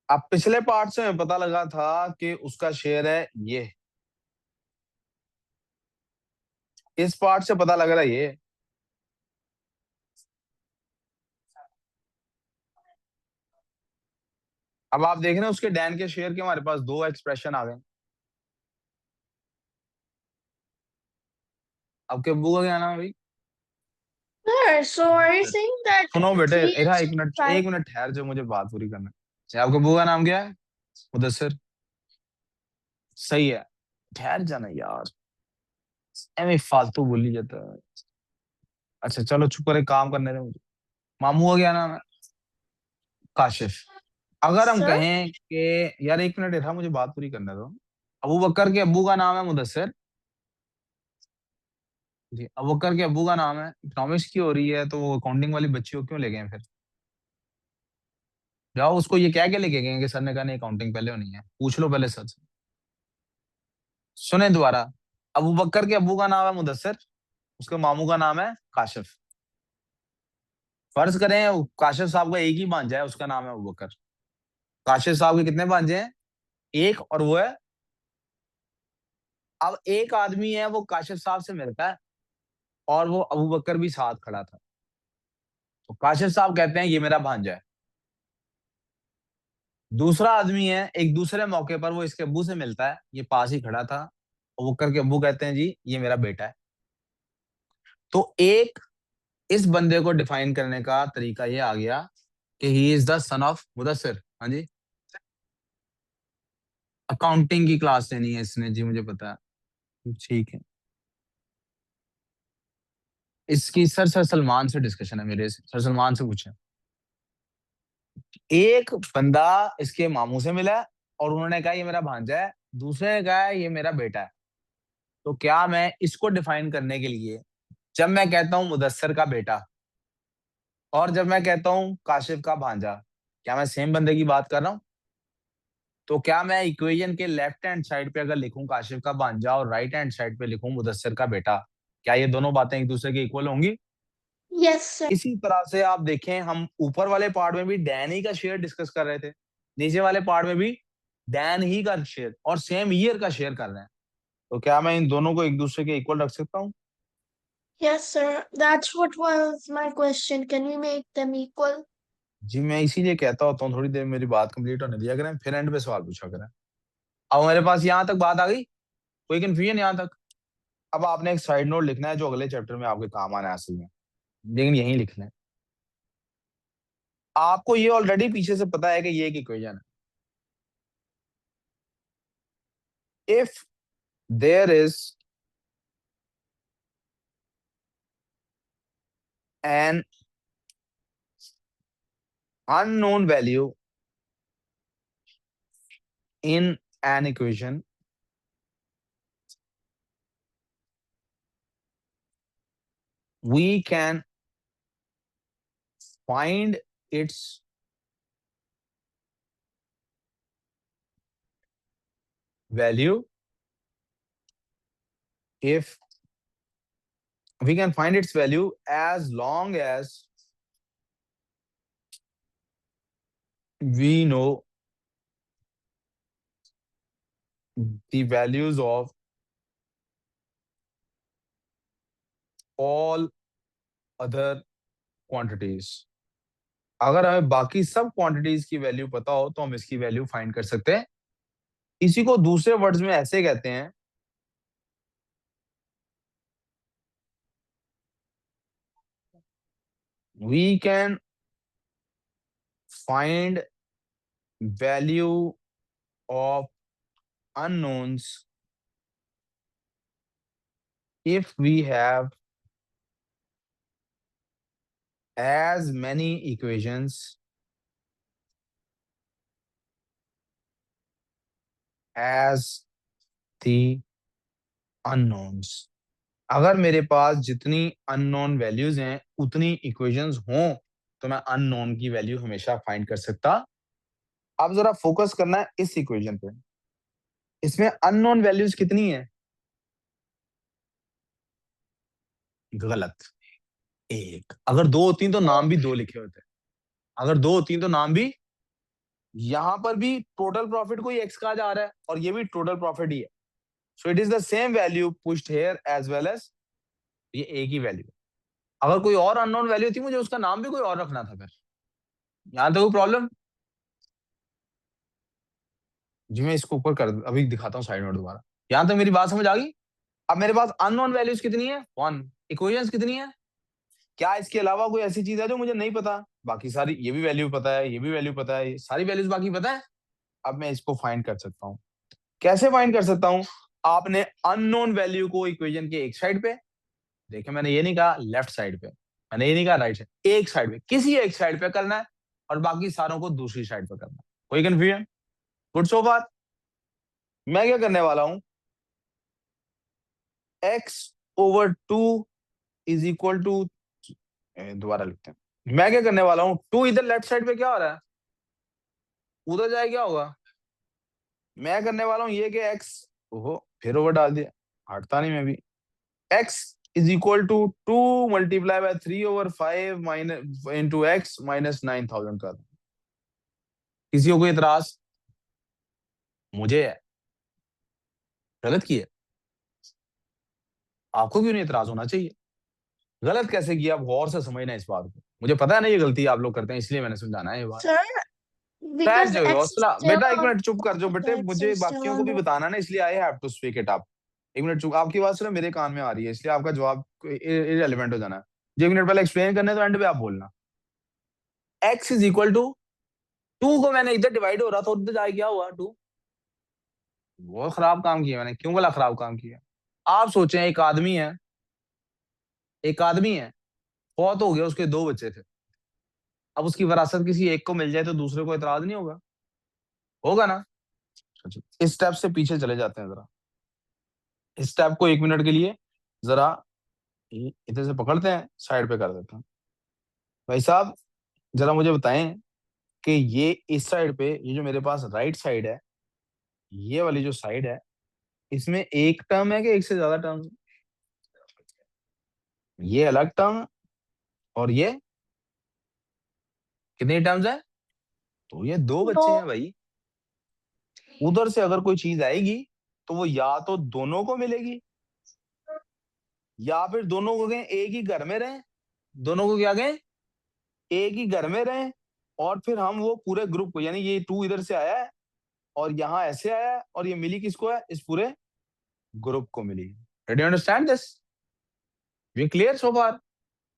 अब पिछले पार्ट से हमें पता लगा था कि उसका शेयर है ये, इस पार्ट से पता लग रहा है ये। अब आप देख रहे हैं उसके डैन के शेयर के हमारे पास दो एक्सप्रेशन आ गए। आपके अब्बू का क्या नाम है भाई? Sir, so are you saying that सुनो बेटे, he इधर is एक मिनट, trying? एक मिनट ठहर जाओ, मुझे बात पूरी करना है। अच्छा, आपके अब्बू का नाम क्या है? मुदस्सिर। सही है, ठहर जाना यार, एਵੇਂ फालतू बोली जाता है। अच्छा चलो चुप कर, एक काम करने दे मुझे। मामू का क्या नाम है? काशिफ। अगर हम Sir? कहें कि यार एक मिनट, इधर मुझे बात पूरी करने दो। अबू बकर के अब्बू का नाम है मुदस्सिर जी। अबू बकर के अब्बू का नाम है, इकोनॉमिक्स की हो रही है तो वो अकाउंटिंग वाली बच्ची को क्यों ले गए फिर? जाओ उसको ये कह के लेके गए कि सर ने कहा नहीं अकाउंटिंग पहले होनी है, पूछ लो पहले सर से। सुने दोबारा, अबू बकर के अब्बू का नाम है मुदस्सिर, उसके मामू का नाम है काशिफ। फर्ज करें वो काशिफ साहब का एक ही भांजा है, उसका नाम है अबू बकर। काशिफ साहब के कितने भांजे हैं? एक, और वो है। अब एक आदमी है वो काशिफ साहब से मिलता है और वो अबू बकर भी साथ खड़ा था, तो काशिफ साहब कहते हैं ये मेरा भांजा है। दूसरा आदमी है, एक दूसरे मौके पर वो इसके अब्बू से मिलता है, ये पास ही खड़ा था, अबू बकर के अब्बू कहते हैं जी ये मेरा बेटा है। तो एक, इस बंदे को डिफाइन करने का तरीका ये आ गया कि he is the son of Mudassir. हाँ जी, अकाउंटिंग की क्लास लेनी है इसने जी, मुझे पता है। ठीक है, इसकी सर सलमान से डिस्कशन है मेरे, सर सलमान से पूछे। एक बंदा इसके मामू से मिला है और उन्होंने कहा ये मेरा भांजा है, दूसरे ने कहा ये मेरा बेटा है। तो क्या मैं इसको डिफाइन करने के लिए, जब मैं कहता हूं मुदस्सिर का बेटा और जब मैं कहता हूं काशिफ का भांजा, क्या मैं सेम बंदे की बात कर रहा हूं? तो क्या मैं इक्वेशन के लेफ्ट हैंड साइड पे अगर लिखूं काशिफ का भांजा और राइट हैंड साइड पे लिखूं मुदस्सिर का बेटा, क्या ये दोनों बातें एक दूसरे के इक्वल होंगी? Yes, sir. इसी तरह से आप देखें, हम ऊपर वाले पार्ट में भी डैन ही का शेयर डिस्कस कर रहे थे, नीचे वाले पार्ट में भी डैन ही का शेयर और सेम ईयर का शेयर कर रहे हैं। तो क्या मैं इन दोनों को एक दूसरे के इक्वल रख सकता हूँ? Yes, sir. That's what was my question. Can we make them equal? जी, मैं इसीलिए कहता होता हूँ थोड़ी देर मेरी बात कंप्लीट होने दिया करें, फिर एंड पे सवाल पूछा करें। अब मेरे पास यहाँ तक बात आ गई, कोई कंफ्यूजन यहाँ तक? अब आपने एक साइड नोट लिखना है जो अगले चैप्टर में आपके काम आना है असल में, लेकिन यही लिखना है। आपको ये ऑलरेडी पीछे से पता है कि ये एक इक्वेशन है। If there is an unknown value in an equation, we can find its value if we can find its value as long as we know the values of all other quantities। अगर हमें बाकी सब quantities की value पता हो तो हम इसकी वैल्यू फाइंड कर सकते हैं। इसी को दूसरे वर्ड्स में ऐसे कहते हैं, we can find value of unknowns if we have as many equations as the unknowns. अगर मेरे पास जितनी अननोन वैल्यूज हैं उतनी इक्वेशंस हों तो मैं अननोन की वैल्यू हमेशा फाइंड कर सकता। अब जरा फोकस करना है इस इक्वेशन पे। इसमें अननोन वैल्यूज कितनी है? गलत, एक। अगर दो होती तो नाम भी दो लिखे होते। अगर दो होती तो नाम भी, यहां पर भी टोटल प्रॉफिट को ही एक्स कहा जा रहा है और ये भी टोटल प्रॉफिट ही है। So it is the same value pushed here as well as, ये एक ही वैल्यू। अगर कोई और अननोन वैल्यू थी मुझे उसका नाम भी कोई और रखना था। फिर यहां तक कोई प्रॉब्लम? जी मैं इसको ऊपर कर अभी दिखाता हूँ साइड में दोबारा। यहां तक मेरी बात समझ आ गई? अब मेरे पास अननोन वैल्यूज कितनी है? 1। इक्वेशंस कितनी है? क्या इसके अलावा कोई ऐसी चीज है जो मुझे नहीं पता? बाकी सारी, ये भी वैल्यू पता है, ये भी वैल्यू पता है, ये सारी वैल्यूज बाकी पता है। अब मैं इसको फाइंड कर सकता हूँ। कैसे फाइंड कर सकता हूँ? आपने अननोन वैल्यू को इक्वेशन के एक साइड पे, देखिए मैंने ये नहीं कहा लेफ्ट साइड पे, मैंने ये नहीं कहा राइट साइड, एक साइड पे, किसी एक साइड पे करना है और बाकी सारों को दूसरी साइड पे करना है। कोई कंफ्यूजन? गुड सो फार? मैं क्या करने वाला हूं, x/2 इज इक्वल टू, दोबारा लिखते हैं। मैं क्या करने वाला हूं, 2 इधर लेफ्ट साइड पे क्या हो रहा है, उधर जाए क्या होगा। मैं करने वाला हूं ये कि x, ओहो फिर ओवर डाल दिया, हटता नहीं मैं भी। x is equal to 2 multiply by 3/5 minus into x minus 9000 कर। किसी को कोई एतराज? मुझे है, गलत किया। आपको क्यों नहीं एतराज होना चाहिए? गलत कैसे किया, आप गौर से समझना इस बात को। मुझे पता है ना ये गलती आप लोग करते हैं, इसलिए मैंने समझाना है ये बात। Sir, बैठ because जाओ X is हौसला still बेटा, एक on, मिनट चुप कर जाओ बेटे, X मुझे is still बाकियों को on भी the. बताना ना, इसलिए I have to speak it up. एक मिनट चुप, आपकी बात सिर्फ मेरे कान में आ रही है इसलिए आपका जवाब इररिलेवेंट हो जाना है। जो एक मिनट पहले एक्सप्लेन करने तो एंड पे आप बोलना। x इज इक्वल टू 2 को मैंने इधर डिवाइड हो रहा था, उधर जाके क्या हुआ 2। बहुत खराब काम किया मैंने। क्यों बोला खराब काम किया? आप सोचें एक आदमी है, बहुत हो गया, उसके 2 बच्चे थे। अब उसकी विरासत किसी एक को मिल जाए तो दूसरे को एतराज नहीं होगा? होगा ना? इस स्टेप से पीछे चले जाते हैं जरा। इस स्टेप को 1 मिनट के लिए जरा इधर से पकड़ते हैं, साइड पे कर देते हैं। भाई साहब जरा मुझे बताएं कि ये इस साइड पे, ये जो मेरे पास राइट साइड है, ये वाली जो साइड है, इसमें एक टर्म है कि एक से ज्यादा टर्म? ये अलग टर्म है और ये कितनी टर्म्स है? तो ये 2 बच्चे No, हैं भाई। उधर से अगर कोई चीज आएगी तो वो या तो दोनों को मिलेगी या फिर दोनों को गए एक ही घर में रहे। दोनों को क्या गए, एक ही घर में रहे। और फिर हम वो पूरे ग्रुप को, यानी ये 2 इधर से आया है और यहाँ ऐसे आया है और ये मिली किसको है, इस पूरे ग्रुप को मिली। Ready understand this? We clear so far?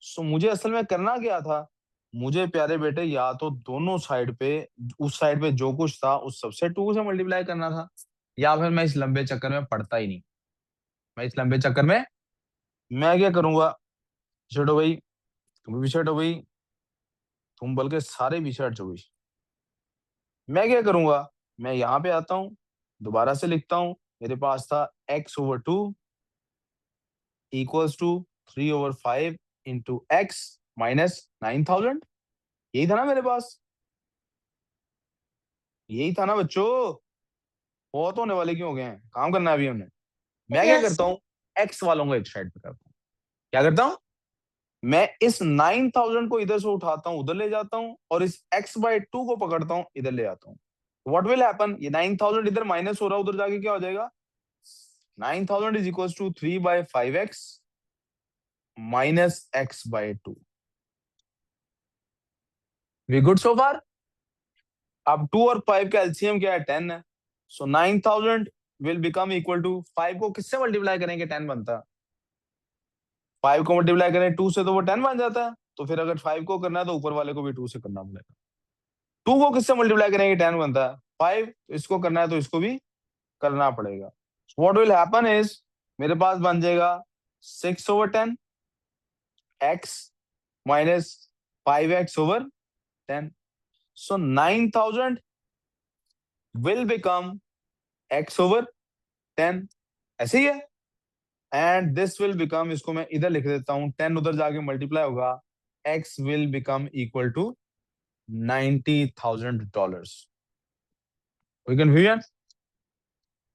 So मुझे असल में करना क्या था, मुझे प्यारे बेटे या तो दोनों साइड पे, उस साइड पे जो कुछ था उस सबसे 2 से मल्टीप्लाई करना था, या फिर मैं इस लंबे चक्कर में पढ़ता ही नहीं। मैं इस लंबे चक्कर में मैं क्या करूंगा, छठो भाई, तुम भी छठो भाई, तुम बल्कि सारे पीछे हट जाओ। मैं क्या करूंगा, मैं यहाँ पे आता हूँ, दोबारा से लिखता हूँ। मेरे पास था x/2 equals to 3/5 into x minus 9000। यही था ना मेरे पास? यही था ना बच्चों? बहुत होने वाले क्यों हो गए हैं, काम करना है अभी हमने। मैं क्या yes, करता हूँ, एक्स वालों को एक साइड पे करता हूँ। क्या करता हूँ, मैं इस 9000 को इधर से उठाता हूँ, उधर ले जाता हूँ और इस x/2 को पकड़ता हूँ, इधर ले आता हूँ। व्हाट विल हैपन, ये 9000 इधर माइनस हो रहा है, उधर जाके क्या हो जाएगा, 9000 is equal to 3/5x minus x/2। We good so far? अब 2 और 5 का एलसीएम क्या है, 10 है। सो 9000 विल बिकम इक्वल टू, 5 को किससे मल्टीप्लाई करेंगे 10 बनता है, 5 को मल्टीप्लाई करें 2 से तो वो 10 बन जाता है। तो फिर अगर 5 को करना है तो ऊपर वाले को भी 2 से करना पड़ेगा। 2 को किससे मल्टीप्लाई करेंगे 10 बनता है, 5, तो इसको करना है तो इसको भी करना पड़ेगा। व्हाट विल हैपन इज, मेरे पास बन जाएगा 6/10 x minus 5x/10। So 9000 will become x/10 ऐसे ही है। एंड दिस विल बिकम, इसको मैं इधर लिख देता हूँ, 10 उधर जाके मल्टीप्लाई होगा, x will become equal to $90,000। कोई कंफ्यूजन?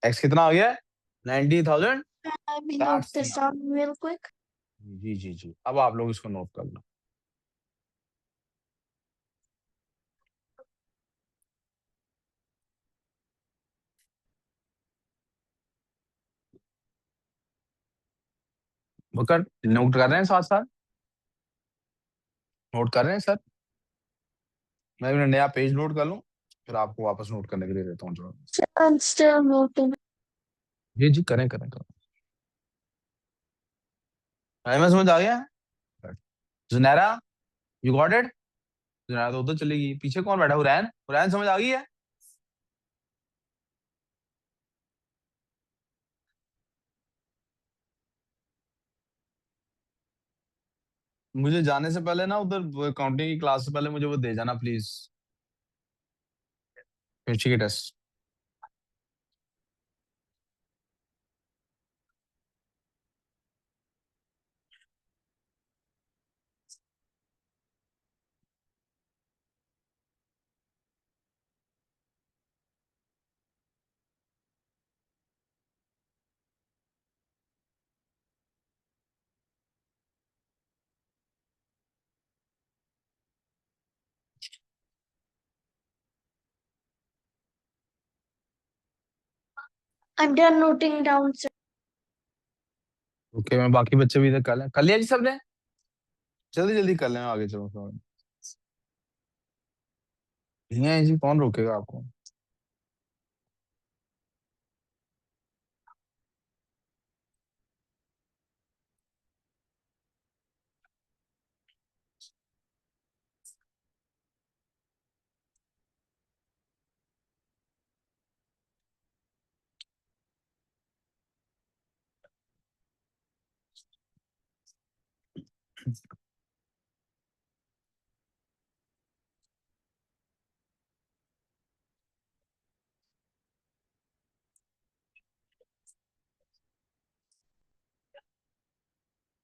x कितना आ गया है? 90,000। Let me note that's this down real quick. जी जी जी, अब आप लोग इसको नोट कर लो। बकर नोट कर रहे हैं साथ साथ? नोट कर रहे हैं सर? मैं भी नया पेज नोट कर लूं, फिर आपको वापस नोट करने के लिए देता हूँ जो। I'm still noting. जी जी, करें करें करें। मैं समझ आ गया। Junaira, you got it? Junaira तो उधर चलेगी, पीछे कौन बैठा? हुरैन, हुरैन समझ आ गई है? मुझे जाने से पहले ना उधर काउंटिंग की क्लास से पहले मुझे वो दे जाना प्लीज, मिर्ची के टेस्ट। I'm done noting down, sir. Okay, मैं बाकी बच्चे भी इधर कर लिया जी सबने? जल्दी जल्दी कर लें, आगे चलो थोड़ा। नहीं है जी, कौन रोकेगा आपको?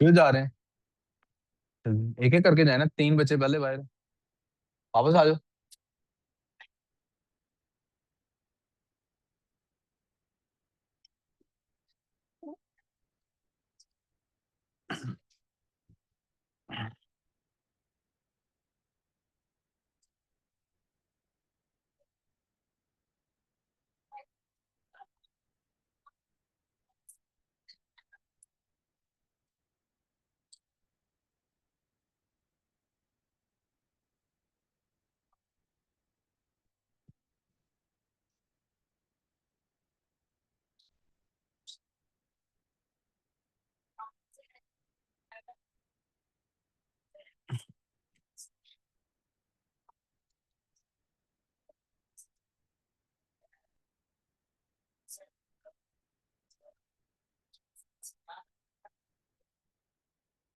क्यों जा रहे हैं? एक एक करके जाए ना, 3 बच्चे पहले बाहर, वापस आ जाओ।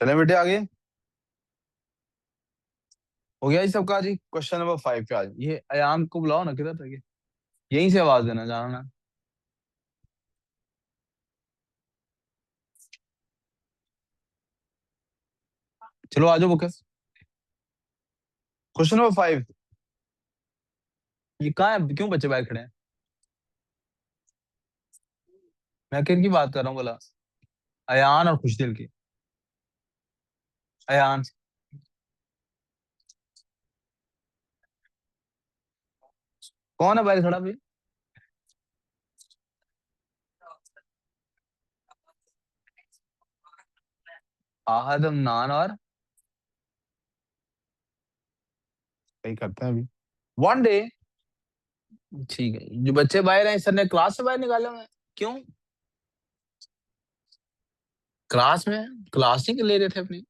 चले बेटे आगे, हो गया जी सबका जी। क्वेश्चन नंबर 5 पे आज ये अयान को बुलाओ ना, किधर तक? यहीं से आवाज देना, जाना ना। चलो आ जाओ बुकस। क्वेश्चन नंबर 5, ये कहाँ है? क्यों बच्चे बाहर खड़े हैं? मैं किन की बात कर रहा हूँ बोला? अयान और खुशदिल की। अयान कौन है बाहर खड़ा भाई? आहद, अमनान और कहीं करते हैं अभी। वन डे, ठीक है, जो बच्चे बाहर हैं सर ने क्लास से बाहर निकाले हुए हैं। क्यों? क्लास में, क्लास नहीं ले रहे थे अपनी?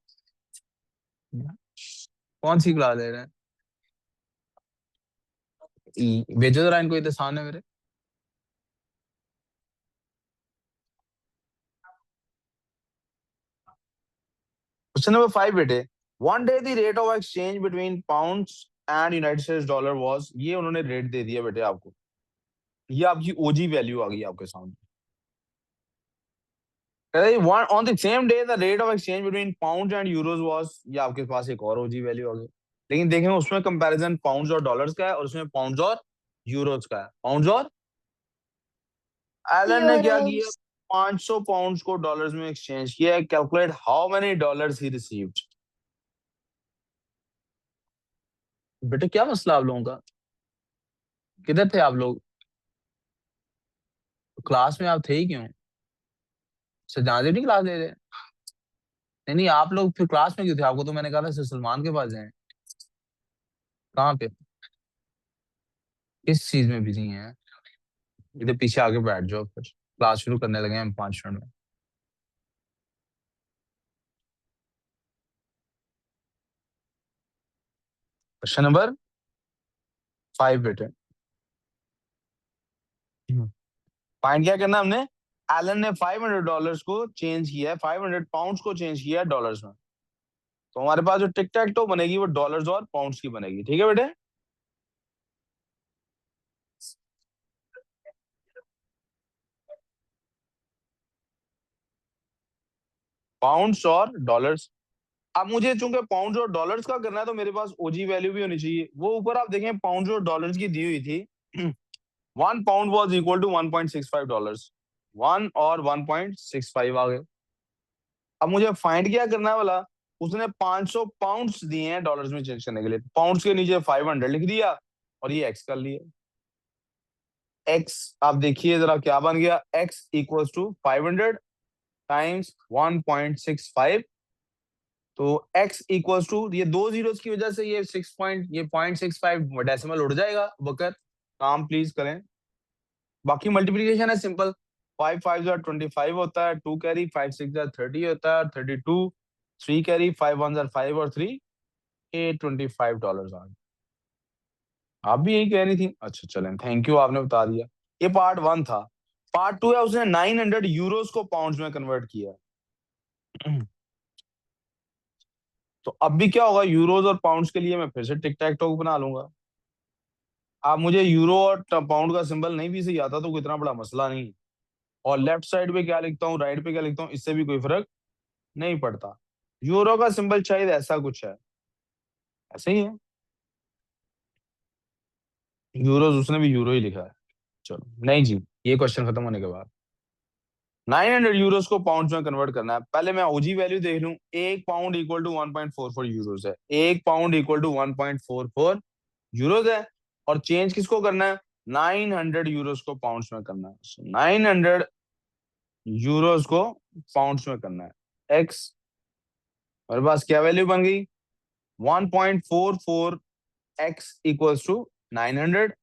कौन सी क्लास ले रहे हैं? भेजो जरा इनको, इधर सामने मेरे। क्वेश्चन नंबर 5 बेटे, one day the rate of exchange between pounds and United states dollar was, ये उन्होंने रेट दे दिया बेटे आपको, ये आपकी ओजी वैल्यू आ गई आपके सामने। On the same day the rate of exchange between pound and euros was, ये आपके पास एक और ओजी वैल्यू आ गई, लेकिन देखें उसमें कंपैरिजन पाउंड्स और डॉलर्स का है और उसमें पाउंड्स और यूरोज का है। पाउंड्स और एलन ने क्या किया, euros. 500 पाउंड्स को डॉलर्स में एक्सचेंज किया। Calculate how many dollars he received. बेटे क्या मसला आप लोगों का, किधर थे आप लोग, क्लास में आप थे ही क्यों, सजादे नहीं क्लास ले रहे? नहीं नहीं, आप लोग फिर क्लास में क्यों थे, आपको तो मैंने कहा था सर सलमान के पास जाएं। कहाँ पे, किस चीज में बिजी हैं? इधर पीछे आके बैठ जाओ, फिर क्लास शुरू करने लगे हैं हम 5 मिनट में। क्वेश्चन नंबर 5 बेटे, फाइंड क्या करना हमने, एलन ने $500 को चेंज किया है, 500 पाउंड्स को चेंज किया है डॉलर्स में। तो हमारे पास जो टिक टैक टो बनेगी वो डॉलर्स और पाउंड्स की बनेगी, ठीक है बेटे। पाउंड्स और डॉलर्स। अब मुझे चूंकि पाउंड्स और डॉलर्स का करना है तो मेरे पास ओजी वैल्यू भी होनी चाहिए। वो ऊपर आप देखें पाउंड्स और डॉलर्स की दी हुई थी। 1 पाउंड वॉज इक्वल टू $1.65। 1 और 1.65 आ गए। अब मुझे फाइंड क्या करना है वाला, उसने 500 पाउंड्स दिए हैं डॉलर्स में चेंज करने के लिए, पाउंड्स के नीचे 500 लिख दिया और ये एक्स कर लिया। एक्स आप देखिए जरा क्या बन गया, एक्स इक्वल्स टू 500 टाइम्स 1.65। तो x इक्वल्स टू, ये दो जीरोस की वजह से ये 0.65 डेसिमल उड़ जाएगा, बकर काम प्लीज करें। बाकी मल्टीप्लिकेशन है सिंपल, 5 5 जार 25 होता है, 2 कैरी 5 6 जार 30 होता है, 32, 3 कैरी 5 1 जार 5 और 3 ये $25 आ गए। आप भी यही कह रही थी, अच्छा चलें थैंक यू आपने बता दिया। ये पार्ट 1 था। पार्ट 2 है, उसने 900 यूरोस को पाउंड्स में कन्वर्ट किया। तो अब भी क्या होगा, यूरोज और पाउंड्स के लिए मैं फिर से टिक टैक टॉक बना लूंगा। आप मुझे यूरो और पाउंड का सिंबल नहीं भी सही आता तो कोई इतना बड़ा मसला नहीं, और लेफ्ट साइड पे क्या लिखता हूँ राइट पे क्या लिखता हूँ इससे भी कोई फर्क नहीं पड़ता। यूरो का सिंबल शायद ऐसा कुछ है, ऐसे ही है, यूरोज उसने भी यूरो ही लिखा है। चलो नहीं जी, ये क्वेश्चन खत्म होने के बाद 900 यूरोस को पाउंड में कन्वर्ट करना है। पहले मैं ओजी वैल्यू देख लूं, 1 पाउंड इक्वल टू 1.44 यूरोस है, 1 पाउंड इक्वल टू 1.44 यूरोस है। और चेंज किसको करना है, 900 यूरोस को पाउंड्स में करना है। 900 यूरोस को पाउंड्स में करना है। एक्स मेरे पास क्या वैल्यू बन गई, 1.44 एक्स इक्वल्स टू 900।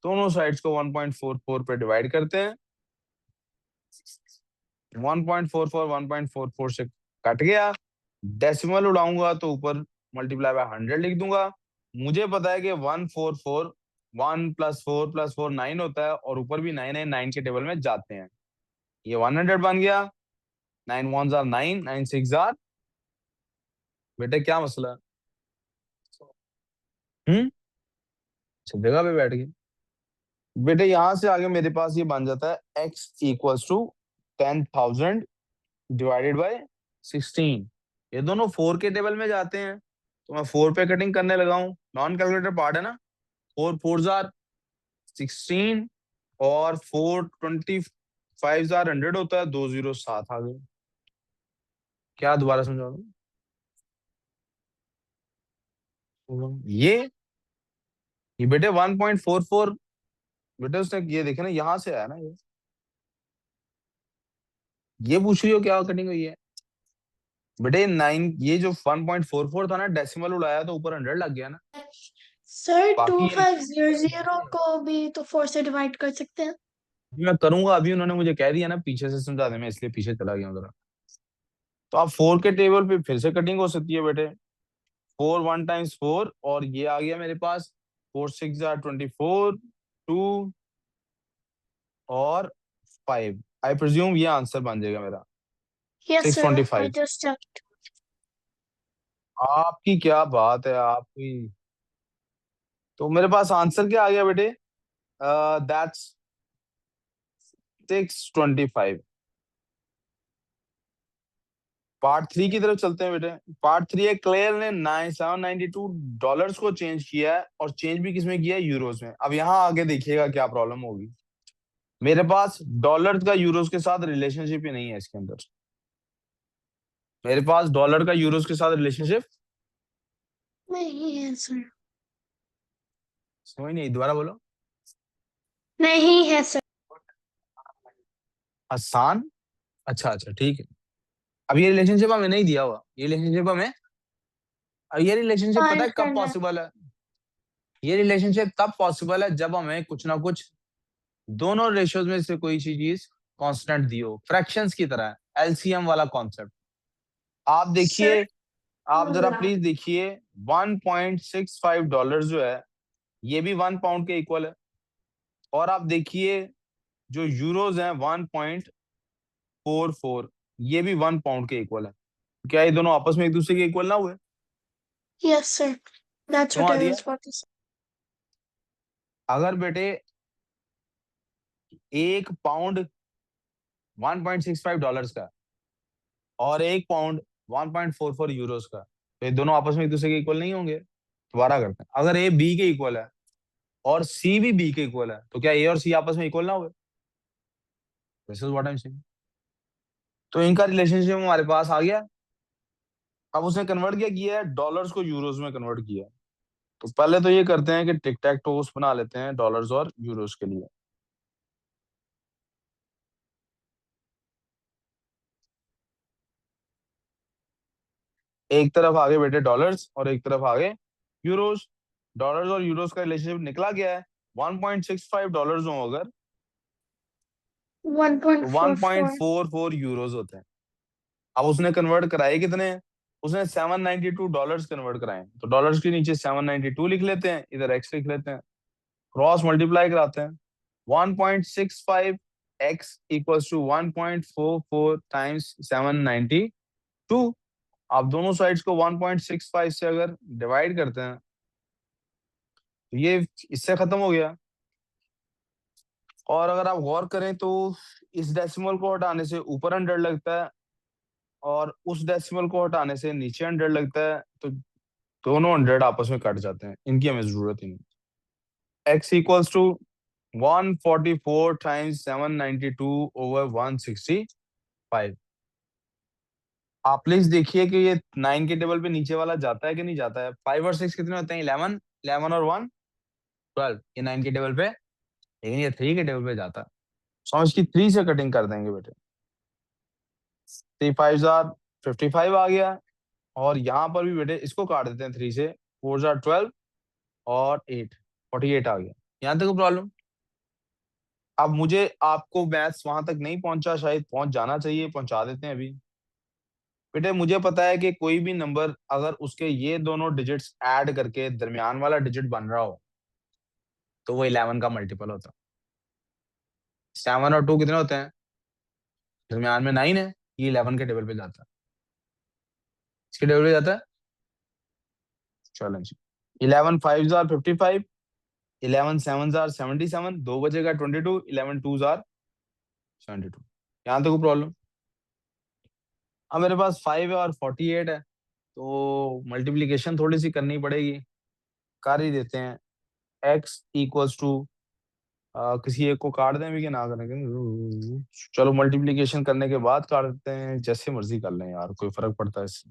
दोनों साइड्स को 1.44 पे डिवाइड करते हैं, 1.44 1.44 से कट गया, डेसिमल उड़ाऊंगा तो ऊपर मल्टीप्लाई बाय 100 लिख दूंगा। मुझे पता है कि 144 1 + 4 + 4 9 होता है और ऊपर भी 9 है, 9 के टेबल में जाते हैं। ये 100 बन गया, 9 1s are 9, 9 6 are, बेटे क्या मसला है? अच्छा जगह पे बैठ गए बेटे। यहां से आगे मेरे पास ये बन जाता है x equals to 10,000 divided by 16। ये दोनों 4 के टेबल में जाते हैं तो मैं 4 पे कटिंग करने लगा हूँ, नॉन कैलकुलेटर पार्ट है ना। 4 4 जार 16 और 4 25 जार 100 होता है, 2 जीरो साथ आ गए। क्या दोबारा समझा दूं? ये बेटे 1.44, बेटे उसने ये देखे ना यहाँ से आया ना, ये पूछ रही हो क्या कटिंग हुई है बेटे। 9 ये जो 1.44 था ना, डेसिमल उड़ाया तो ऊपर 100 लग गया ना। सर बाकी ये 2500 को भी तो 4 से डिवाइड कर सकते हैं। मैं करूंगा, अभी उन्होंने मुझे कह दिया ना पीछे से समझा दे, मैं इसलिए पीछे चला गया हूं जरा। तो आप 4 के टेबल पे फिर से कटिंग हो सकती है बेटे। 4 1 टाइम्स 4 और ये आ गया मेरे पास 4 6 जार 24, 2 और 5। आई प्रिज्यूम ये आंसर बन जाएगा मेरा यस सर, आई 625। Just checked. आपकी क्या बात है आपकी। तो मेरे पास आंसर क्या आ गया बेटे, दैट्स 625। पार्ट 3 की तरफ चलते हैं बेटे। पार्ट 3 है, क्लेयर ने $792 को चेंज किया है, और चेंज भी किसमें किया है? यूरोज में। अब यहाँ आगे देखिएगा क्या प्रॉब्लम होगी। मेरे पास डॉलर का यूरोज के साथ रिलेशनशिप ही नहीं है इसके अंदर। मेरे पास डॉलर का यूरोज के साथ रिलेशनशिप नहीं है सर। समझ नहीं, दोबारा बोलो। नहीं है सर। आसान। अच्छा अच्छा ठीक है। अब ये रिलेशनशिप हमें नहीं दिया हुआ, ये रिलेशनशिप हमें, अब ये रिलेशनशिप पता फाइंड है कब करना है। पॉसिबल है? ये रिलेशनशिप तब पॉसिबल है जब हमें कुछ ना कुछ दोनों रेशियोज में से कोई सी चीज कांस्टेंट दी हो, फ्रैक्शंस की तरह, एलसीएम वाला कॉन्सेप्ट। आप सर देखिए, आप जरा प्लीज देखिए, $1.65 जो है, ये भी 1 पाउंड के इक्वल है। और आप देखिए जो यूरोज हैं 1.44, ये भी 1 पाउंड के इक्वल है। क्या ये दोनों आपस में एक दूसरे के इक्वल ना हुए? यस सर, दैट्स क्यों व्हाट आ आई दिया? वाज अबाउट टू से। अगर बेटे 1 पाउंड $1.65 का, और 1 पाउंड 1.44 यूरोस का, तो ये दोनों आपस में एक दूसरे के इक्वल नहीं होंगे। दोबारा करते हैं, अगर ए बी के इक्वल है और सी भी बी के इक्वल है, तो क्या ए और सी आपस में इक्वल ना हुए? This is what I am saying. तो इनका रिलेशनशिप हमारे पास आ गया। अब उसने कन्वर्ट किया है डॉलर्स को यूरोस में कन्वर्ट किया है। तो पहले तो ये करते हैं कि टिक टैक टोस बना लेते हैं डॉलर्स और यूरोस के लिए। एक तरफ आगे बेटे डॉलर्स और एक तरफ आगे यूरोस। डॉलर्स और यूरोस का रिलेशनशिप निकला गया है। $1.65 हो अगर, तो 1.44। 1.44 यूरोस होते हैं। अब उसने कन्वर्ट कराए कितने? उसने $792 कन्वर्ट कराए। तो डॉलर्स के नीचे 792 लिख लेते हैं, इधर एक्स लिख लेते हैं, क्रॉस मल्टीप्लाई कराते हैं। 1.65 एक्स इक्वल्स टू 1.44 टाइम्स 792। आप दोनों साइड्स को 1.65 से अगर डिवाइड करते हैं, तो ये इससे खत्म हो गया। और अगर आप गौर करें तो इस डेसिमल को हटाने से ऊपर 100 लगता है, और उस डेसिमल को हटाने से नीचे 100 लगता है। तो दोनों 100 आपस में कट जाते हैं, इनकी हमें जरूरत ही नहीं। X equals to 144 times 792 over 165। आप प्लीज देखिए कि ये 9 के टेबल पे नीचे वाला जाता है कि नहीं जाता है। 5 और 6 कितने होते हैं? 11। 11 और 1 12, ये 9 के टेबल पे, लेकिन ये 3 के टेबल पे जाता है। सो हम इसकी 3 से कटिंग कर देंगे बेटे। 3 5 जार 55 आ गया। और यहाँ पर भी बेटे इसको काट देते हैं 3 से। 4 जार 12 और 8 48 आ गया। यहाँ तक प्रॉब्लम। अब मुझे आपको मैथ्स वहां तक नहीं पहुंचा, शायद पहुंच जाना चाहिए, पहुंचा देते हैं अभी। बेटे मुझे पता है कि कोई भी नंबर अगर उसके ये दोनों डिजिट्स ऐड करके दरमियान वाला डिजिट बन रहा हो, तो वो 11 का मल्टीपल होता है। 7 और 2 कितने होते हैं? दरमियान में 9 है, ये 11 के टेबल पे जाता है। इसके टेबल पे जाता है। चलो जी, 11 5 जार 55, 11 7 जार 77, 2 बचेगा 22, 11 2 जार 72। यहाँ तक प्रॉब्लम। अब मेरे पास 5 है और 48 है, तो मल्टीप्लीकेशन थोड़ी सी करनी पड़ेगी। कर ही देते हैं। x इक्वल्स टू, किसी एक को काट दें भी कि ना करें? चलो मल्टीप्लीकेशन करने के बाद काट देते हैं, जैसे मर्जी कर लें यार, कोई फर्क पड़ता है इससे।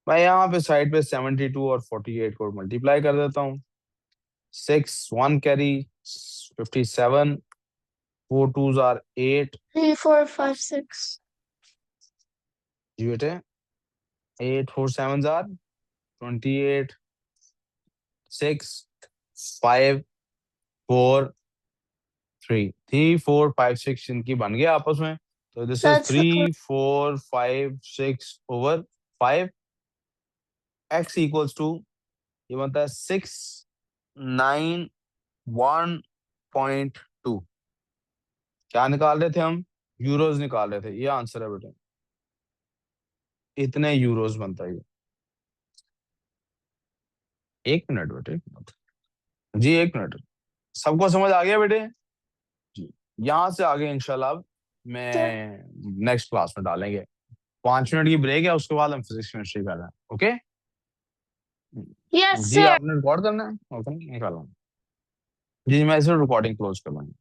मैं यहाँ पे साइड पे 72 और 48 को मल्टीप्लाई कर देता हूँ। 6 1 कैरी 57, 4 2s आर 8। 3 4 5 6। जी बेटे, 8 4 7s आर 28, 6 5 4 3 3 4 5 6 इनकी बन गया आपस में। तो this is that's the 3 4 5 6 over 5। x equals to, ये बनता है 691.2। क्या निकाल रहे थे हम? यूरोज निकाल रहे थे। ये आंसर है बेटे, इतने यूरोज बनता है ये। 1 मिनट बेटे, 1 मिनट। जी 1 मिनट। सबको समझ आ गया बेटे? जी। यहाँ से आगे इंशाल्लाह मैं नेक्स्ट क्लास में डालेंगे। 5 मिनट की ब्रेक है, उसके बाद हम फिजिक्स केमिस्ट्री कर रहे हैं। ओके Yes, जी, sir. आपने रिकॉर्ड करना है? ओके, निकालो जी, मैं इसे रिकॉर्डिंग क्लोज कर लूंगा।